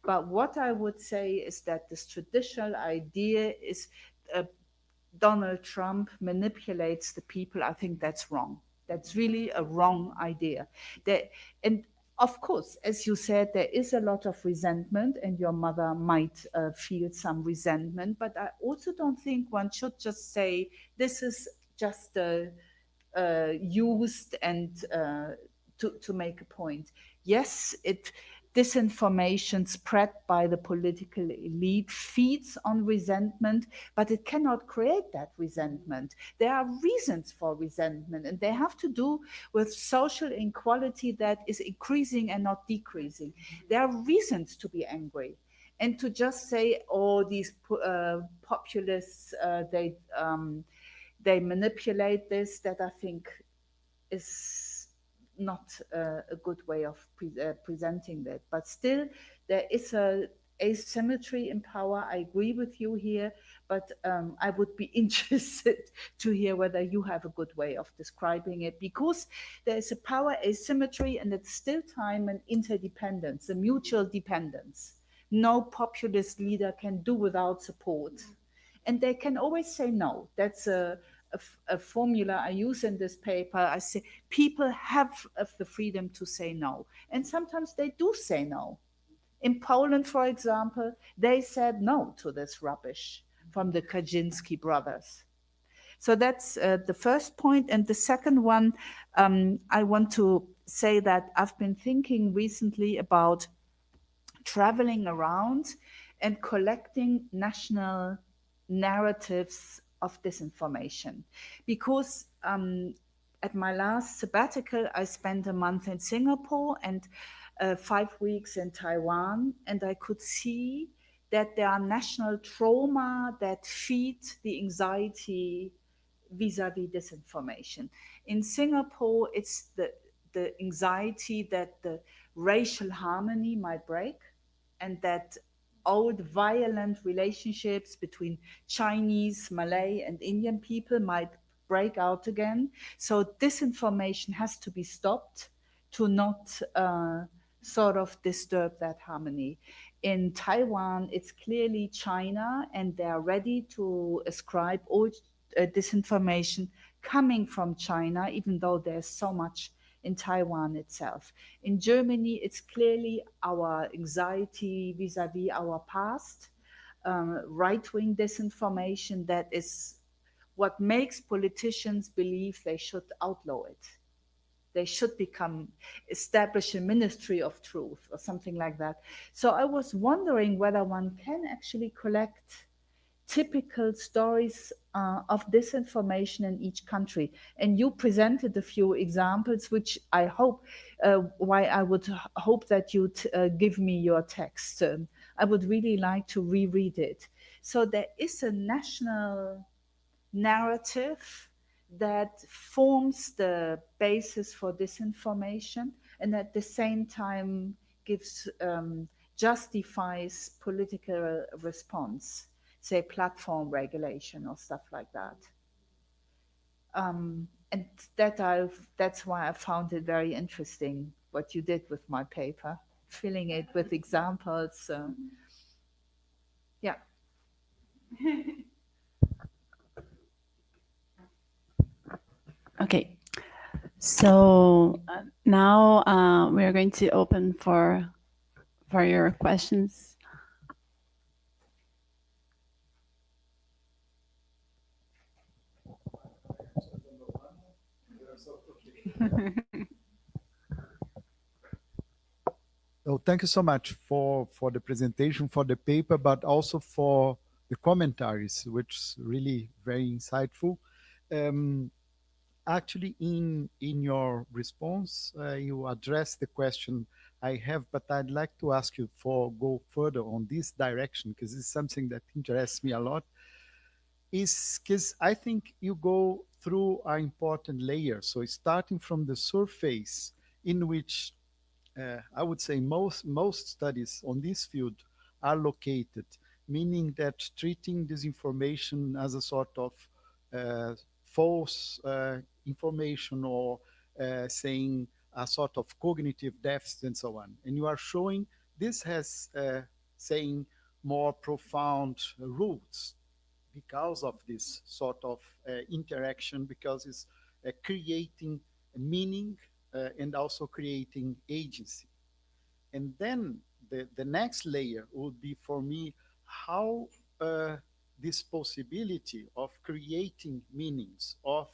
But what I would say is that this traditional idea is Donald Trump manipulates the people. I think that's wrong. That's really a wrong idea. And of course, as you said, there is a lot of resentment, and your mother might feel some resentment. But I also don't think one should just say this is just used and to make a point. Yes, disinformation spread by the political elite feeds on resentment, but it cannot create that resentment. There are reasons for resentment, and they have to do with social inequality that is increasing and not decreasing. There are reasons to be angry. And to just say, oh, these populists, they manipulate this, that I think is not a good way of presenting that. But still, there is a asymmetry in power. I agree with you here, but I would be interested to hear whether you have a good way of describing it, because there is a power asymmetry, and it's still time and interdependence, a mutual dependence. No populist leader can do without support. And they can always say no. That's a formula I use in this paper. I say people have the freedom to say no. And sometimes they do say no. In Poland, for example, they said no to this rubbish from the Kaczynski brothers. So that's the first point. And the second one, I want to say that I've been thinking recently about traveling around and collecting national narratives of disinformation. Because at my last sabbatical, I spent a month in Singapore and 5 weeks in Taiwan, and I could see that there are national trauma that feed the anxiety vis-a-vis disinformation. In Singapore, it's the anxiety that the racial harmony might break, and that old violent relationships between Chinese, Malay, and Indian people might break out again. So disinformation has to be stopped to not sort of disturb that harmony. In Taiwan, it's clearly China, and they are ready to ascribe all disinformation coming from China, even though there's so much in Taiwan itself. In Germany, it's clearly our anxiety vis-a-vis our past, right-wing disinformation that is what makes politicians believe they should outlaw it. They should establish a ministry of truth or something like that. So I was wondering whether one can actually collect typical stories of disinformation in each country. And you presented a few examples, which I hope, why I would hope that you'd give me your text. I would really like to reread it. So there is a national narrative that forms the basis for disinformation, and at the same time gives justifies political response, say platform regulation or stuff like that. And that's why I found it very interesting what you did with my paper, filling it with examples. Yeah. Okay, so now we are going to open for your questions. Oh, thank you so much for the presentation, for the paper, but also for the commentaries, which is really very insightful. Actually, in your response, you addressed the question I have, but I'd like to ask you for go further on this direction, because it's something that interests me a lot, is because I think you go through an important layer. So starting from the surface, in which I would say most studies on this field are located, meaning that treating disinformation as a sort of false information, or saying a sort of cognitive deficit and so on. And you are showing this has, saying, more profound roots because of this sort of interaction, because it's creating meaning and also creating agency. And then the next layer would be for me how this possibility of creating meanings, of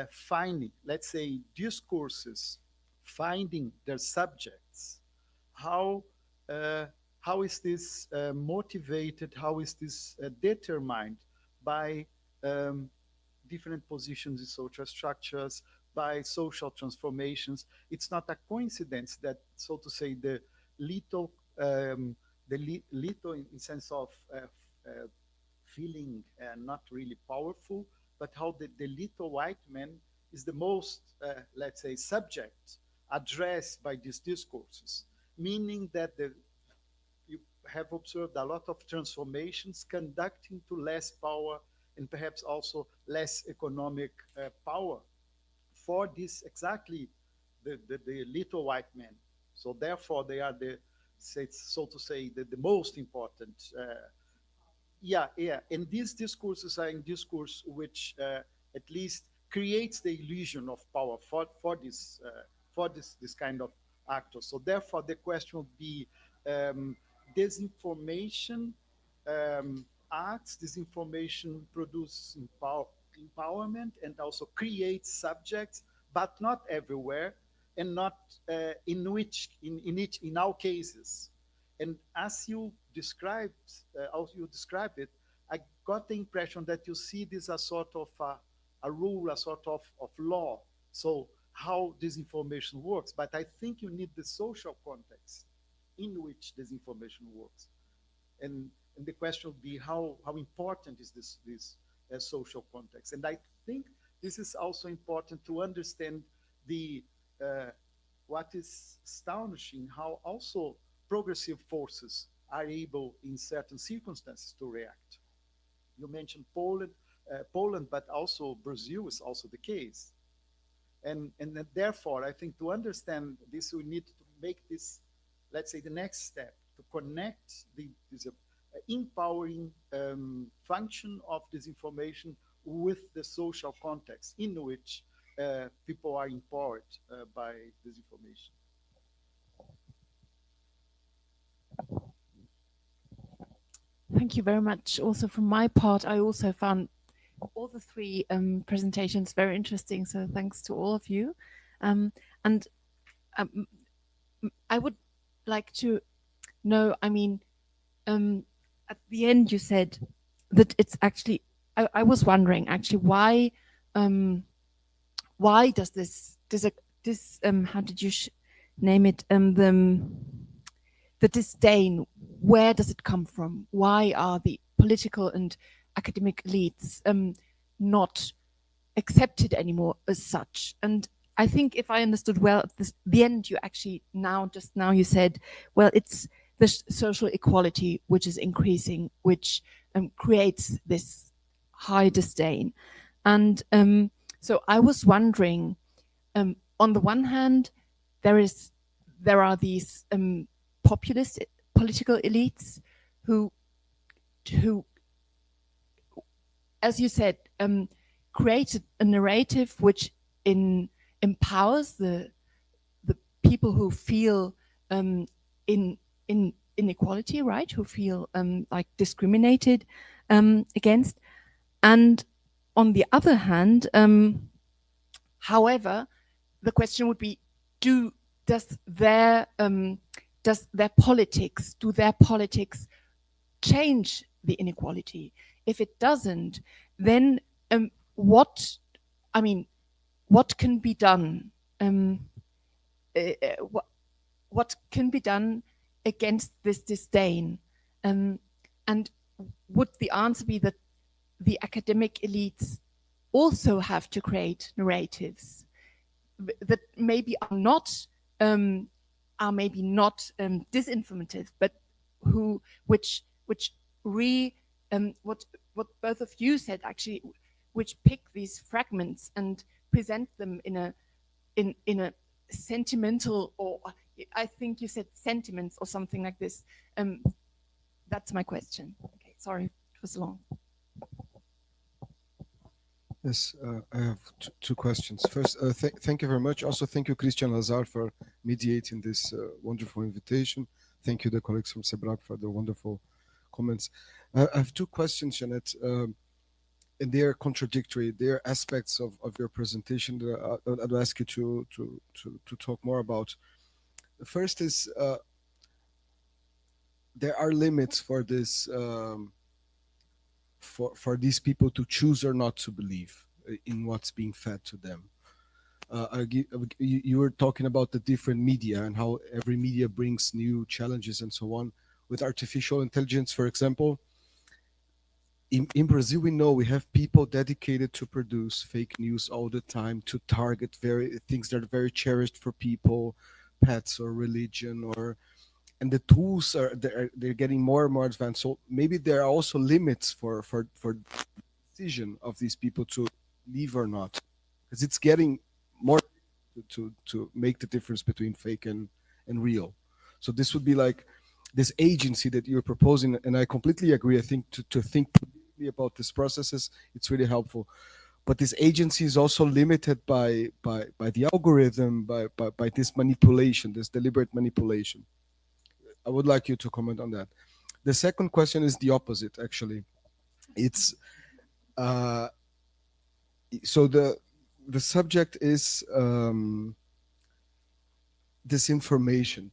finding, let's say, discourses, finding their subjects, how is this motivated, how is this determined by different positions in social structures, by social transformations. It's not a coincidence that, so to say, the little in sense of feeling not really powerful, but how the little white man is the most, let's say, subject addressed by these discourses, meaning that you have observed a lot of transformations conducting to less power and perhaps also less economic power for this exactly the little white men. So therefore they are the, so to say, the most important. Yeah. And these discourses are in discourse which at least creates the illusion of power for this kind of actors. So therefore the question would be disinformation acts, disinformation produces empowerment and also creates subjects, but not everywhere, and not in all cases. And as you described it, I got the impression that you see this as sort of a rule, a sort of law. So how disinformation works, but I think you need the social context in which disinformation works. And the question would be how important is this social context? And I think this is also important to understand the what is astonishing, how also progressive forces are able in certain circumstances to react. You mentioned Poland, but also Brazil is also the case. And therefore, I think to understand this, we need to make this, let's say, the next step, to connect this empowering function of disinformation with the social context in which people are empowered by disinformation. Thank you very much. Also from my part, I also found all the three presentations very interesting. So thanks to all of you. And I would like to know, I mean, at the end you said that it's actually, I was wondering actually why does this how did you name it, the disdain, where does it come from? Why are the political and academic elites not accepted anymore as such? And I think if I understood well, at the end you actually just now you said, well, it's the social equality which is increasing, which creates this high disdain. And so I was wondering, on the one hand, there are these populist political elites who, as you said, create a narrative which empowers the people who feel in inequality, right? Who feel like discriminated against. And on the other hand, however, the question would be: does their politics change the inequality? If it doesn't, then what can be done? what can be done against this disdain? And would the answer be that the academic elites also have to create narratives that maybe are maybe not disinformative, but which what both of you said actually, which pick these fragments and present them in a sentimental, or I think you said sentiments or something like this. That's my question. Okay, sorry, it was long. Yes, I have two questions. First, thank you very much. Also, thank you, Christian Lazar, for mediating this wonderful invitation. Thank you, the colleagues from Cebrap, for the wonderful comments. I have two questions, Jeanette, and they are contradictory. They are aspects of your presentation that I'd ask you to talk more about. The first is there are limits for this. For these people to choose or not to believe in what's being fed to them. You were talking about the different media and how every media brings new challenges and so on. With artificial intelligence, for example, in Brazil, we know we have people dedicated to produce fake news all the time, to target things that are very cherished for people, pets or religion, and the tools they're getting more and more advanced. So maybe there are also limits for decision of these people to leave or not, because it's getting more to make the difference between fake and real. So this would be like this agency that you're proposing, and I completely agree. I think to think politically about these processes, it's really helpful. But this agency is also limited by the algorithm, by this manipulation, this deliberate manipulation. I would like you to comment on that. The second question is the opposite, actually. It's so the subject is disinformation.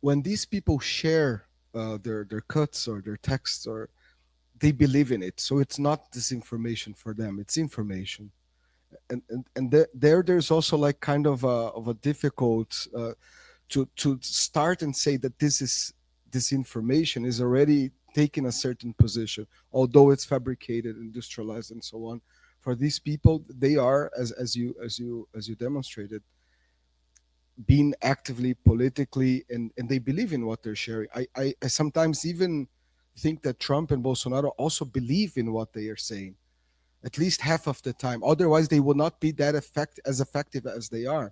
When these people share their cuts or their texts, or they believe in it, so it's not disinformation for them; it's information. And there's also like kind of a difficult. To start and say that this information is already taking a certain position, although it's fabricated, industrialized, and so on. For these people, they are, as you demonstrated, being actively politically, and they believe in what they're sharing. I sometimes even think that Trump and Bolsonaro also believe in what they are saying, at least half of the time. Otherwise, they will not be that effective as they are.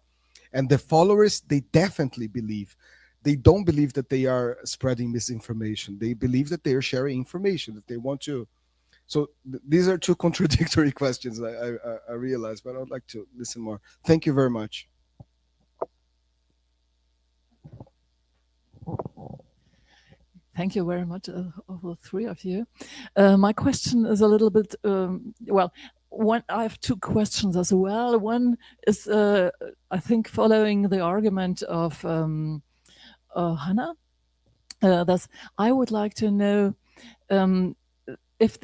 And the followers, they definitely believe. They don't believe that they are spreading misinformation. They believe that they are sharing information, that they want to. So these are two contradictory questions, I realize, but I would like to listen more. Thank you very much. Thank you very much, all three of you. My question is a little bit, I have two questions as well. One is, I think, following the argument of Hannah. I would like to know if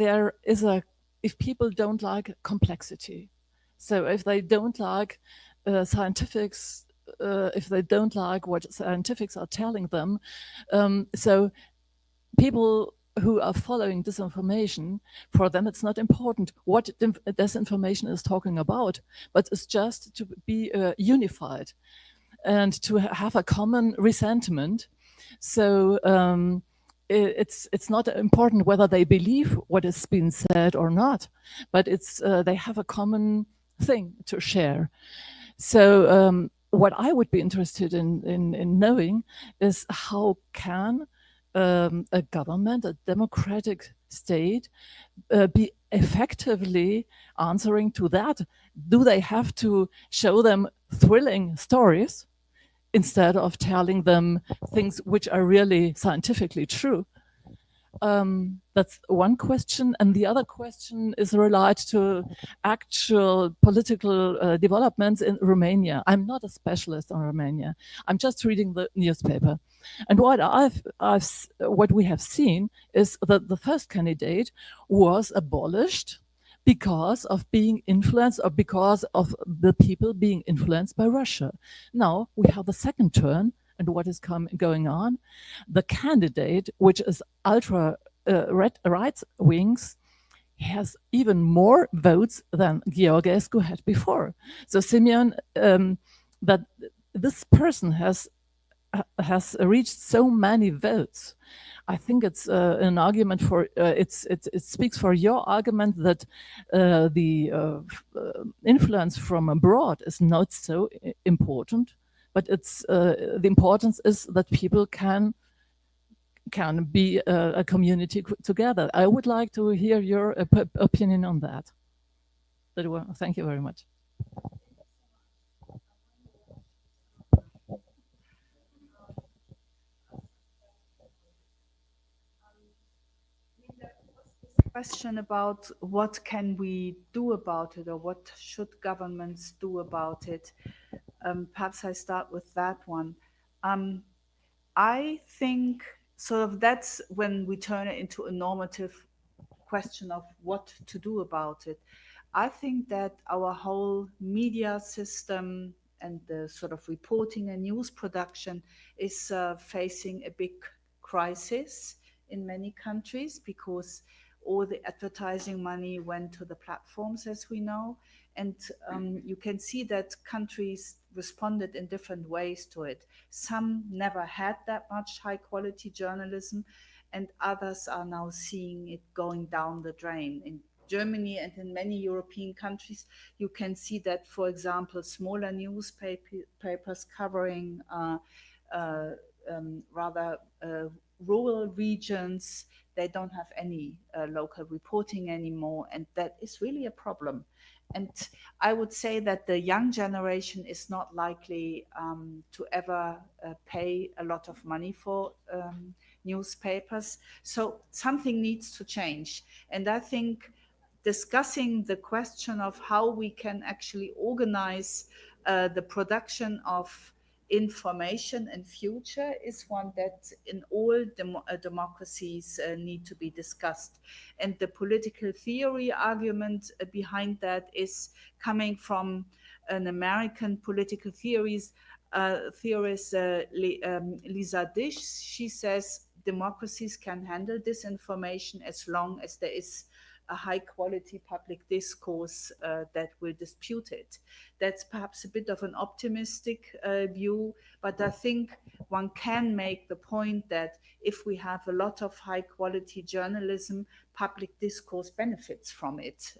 people don't like complexity. So if they don't like scientifics, if they don't like what scientifics are telling them, so people who are following disinformation, for them it's not important what disinformation is talking about, but it's just to be unified and to have a common resentment. So it's not important whether they believe what is being said or not, but it's they have a common thing to share. So what I would be interested in knowing is how can a government, a democratic state, be effectively answering to that? Do they have to show them thrilling stories instead of telling them things which are really scientifically true? That's one question. And the other question is related to actual political developments in Romania. I'm not a specialist on Romania. I'm just reading the newspaper. And what we have seen is that the first candidate was abolished because of being influenced, or because of the people being influenced by Russia. Now we have the second turn, and what is going on. The candidate, which is ultra right wings, has even more votes than Georgescu had before. So Simeon, that this person has reached so many votes. I think it's an argument for it speaks for your argument that the influence from abroad is not so important, but it's the importance is that people can be a community together. I would like to hear your opinion on that. Thank you very much. Question about what can we do about it, or what should governments do about it. Perhaps I start with that one. I think sort of that's when we turn it into a normative question of what to do about it. I think that our whole media system and the sort of reporting and news production is facing a big crisis in many countries, because all the advertising money went to the platforms, as we know. And you can see that countries responded in different ways to it. Some never had that much high quality journalism, and others are now seeing it going down the drain. In Germany and in many European countries, you can see that, for example, smaller newspapers covering rather rural regions, they don't have any local reporting anymore, and that is really a problem. And I would say that the young generation is not likely to ever pay a lot of money for newspapers. So something needs to change. And I think discussing the question of how we can actually organize the production of information and future is one that in all democracies need to be discussed. And the political theory argument behind that is coming from an American political theorist, Lisa Dish. She says democracies can handle disinformation as long as there is a high quality public discourse that will dispute it. That's perhaps a bit of an optimistic view, but I think one can make the point that if we have a lot of high quality journalism, public discourse benefits from it.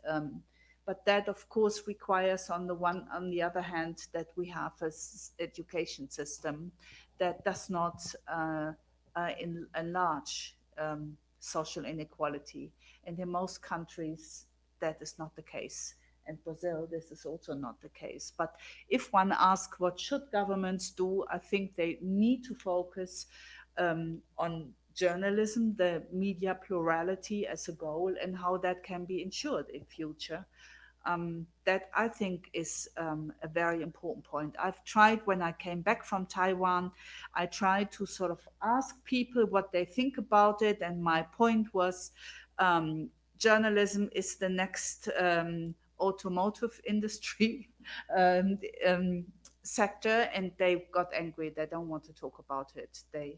But that, of course, requires on the other hand, that we have an education system that does not enlarge social inequality. And in most countries, that is not the case. And Brazil, this is also not the case. But if one asks what should governments do, I think they need to focus on journalism, the media plurality as a goal, and how that can be ensured in future. That I think is a very important point. I've tried, when I came back from Taiwan, I tried to sort of ask people what they think about it. And my point was journalism is the next automotive industry sector, and they got angry. They don't want to talk about it. They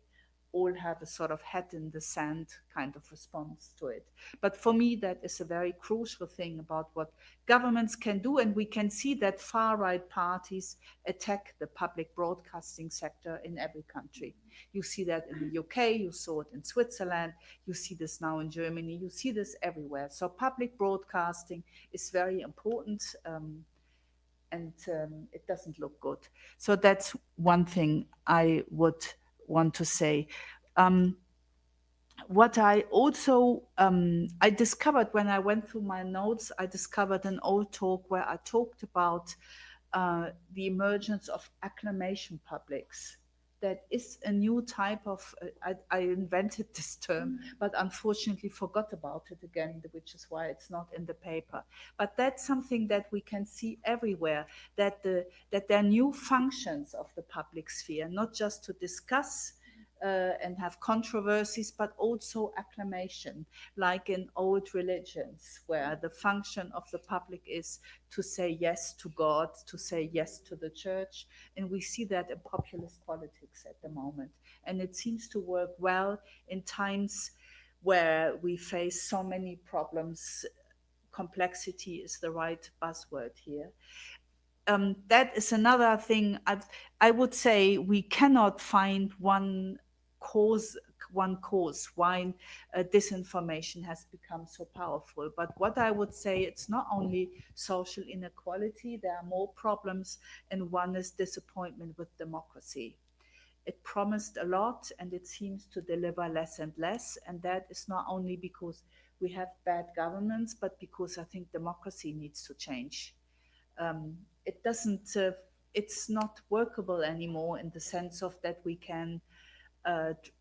all have a sort of head in the sand kind of response to it. But for me, that is a very crucial thing about what governments can do. And we can see that far-right parties attack the public broadcasting sector in every country. You see that in the UK, you saw it in Switzerland, you see this now in Germany, you see this everywhere. So public broadcasting is very important, and it doesn't look good. So that's one thing I would want to say. What I also I discovered when I went through my notes, I discovered an old talk where I talked about the emergence of acclamation publics. That is a new type of, I invented this term, but unfortunately forgot about it again, which is why it's not in the paper. But that's something that we can see everywhere, that there are new functions of the public sphere, not just to discuss and have controversies, but also acclamation, like in old religions, where the function of the public is to say yes to God, to say yes to the church. And we see that in populist politics at the moment. And it seems to work well in times where we face so many problems. Complexity is the right buzzword here. That is another thing. I would say we cannot find one cause why disinformation has become so powerful. But what I would say, it's not only social inequality, there are more problems, and one is disappointment with democracy. It promised a lot and it seems to deliver less and less, and that is not only because we have bad governments, but because I think democracy needs to change. It doesn't, it's not workable anymore in the sense of that we can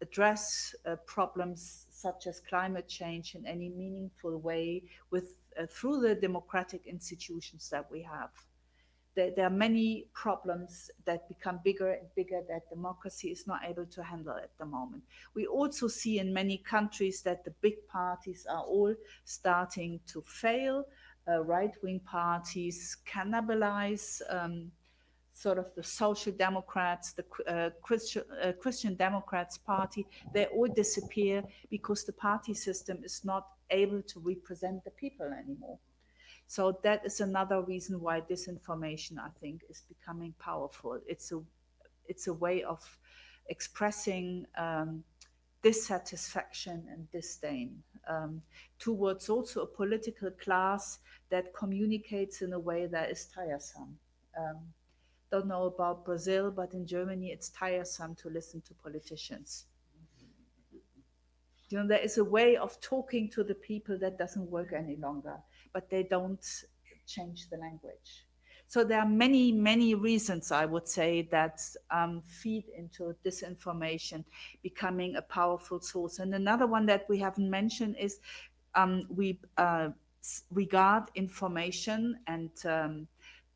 address problems such as climate change in any meaningful way with through the democratic institutions that we have. There are many problems that become bigger and bigger that democracy is not able to handle at the moment. We also see in many countries that the big parties are all starting to fail. Right-wing parties cannibalize sort of the Social Democrats, the Christian Democrats party. They all disappear because the party system is not able to represent the people anymore. So that is another reason why disinformation, I think, is becoming powerful. It's a way of expressing dissatisfaction and disdain towards also a political class that communicates in a way that is tiresome. Don't know about Brazil, but in Germany, it's tiresome to listen to politicians. You know, there is a way of talking to the people that doesn't work any longer, but they don't change the language. So there are many, many reasons, I would say, that feed into disinformation becoming a powerful source. And another one that we haven't mentioned is we regard information and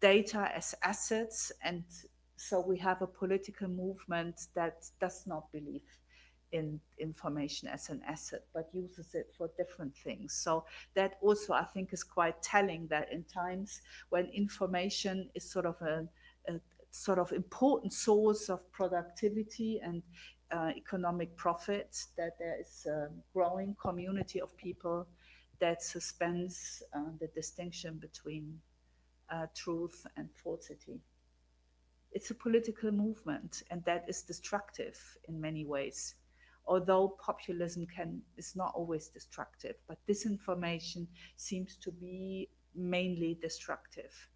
data as assets. And so we have a political movement that does not believe in information as an asset, but uses it for different things. So that also, I think, is quite telling that in times when information is sort of a sort of important source of productivity and economic profit, that there is a growing community of people that suspends the distinction between truth and falsity. It's a political movement, and that is destructive in many ways. Although populism is not always destructive, but disinformation seems to be mainly destructive.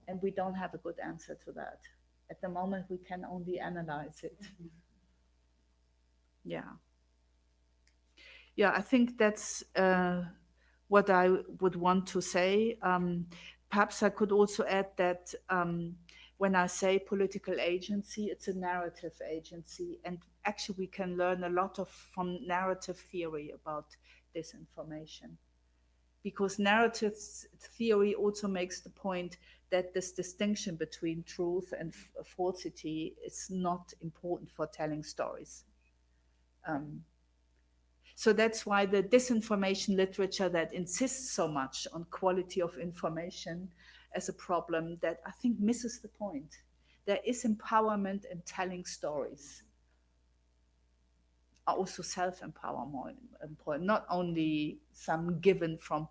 And we don't have a good answer to that. At the moment, we can only analyze it. Yeah. Yeah, I think that's what I would want to say. Perhaps I could also add that when I say political agency, it's a narrative agency. And actually, we can learn a lot from narrative theory about disinformation. Because narrative theory also makes the point that this distinction between truth and falsity is not important for telling stories. So that's why the disinformation literature that insists so much on quality of information as a problem, that I think misses the point. There is empowerment in telling stories. Also self-empowerment, not only some given from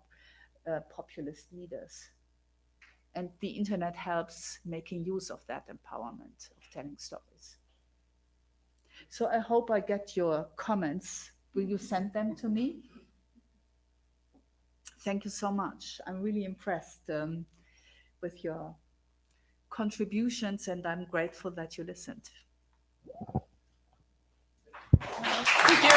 populist leaders. And the internet helps making use of that empowerment of telling stories. So I hope I get your comments. Will you send them to me? Thank you so much. I'm really impressed with your contributions, and I'm grateful that you listened. Thank you.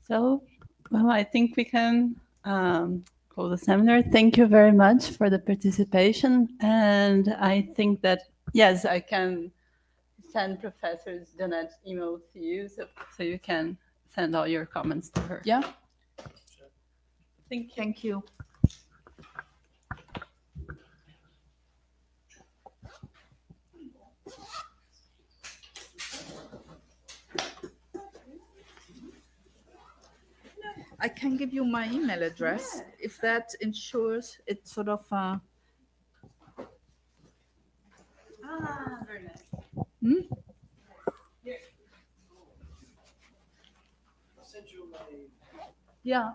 So, well, I think we can close the seminar. Thank you very much for the participation. And I think that, yes, I can send Professor Jeanette's email to you, so you can send all your comments to her. Yeah? Thank you. Thank you. I can give you my email address if that ensures it's sort of Very nice. yeah.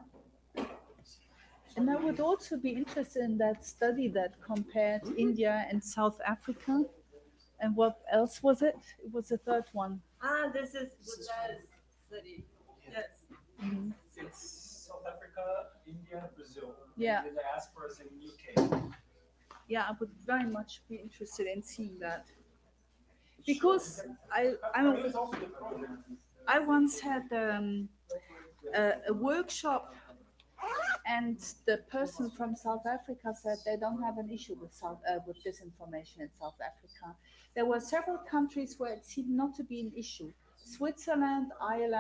And I would also be interested in that study that compared India and South Africa. And what else was it? It was the third one. This is José's study. Yes. It's South Africa, India, Brazil. Yeah. The diasporas in UK. Yeah, I would very much be interested in seeing that. Because I once had a workshop, and the person from South Africa said they don't have an issue with disinformation in South Africa. There were several countries where it seemed not to be an issue. Switzerland, Ireland,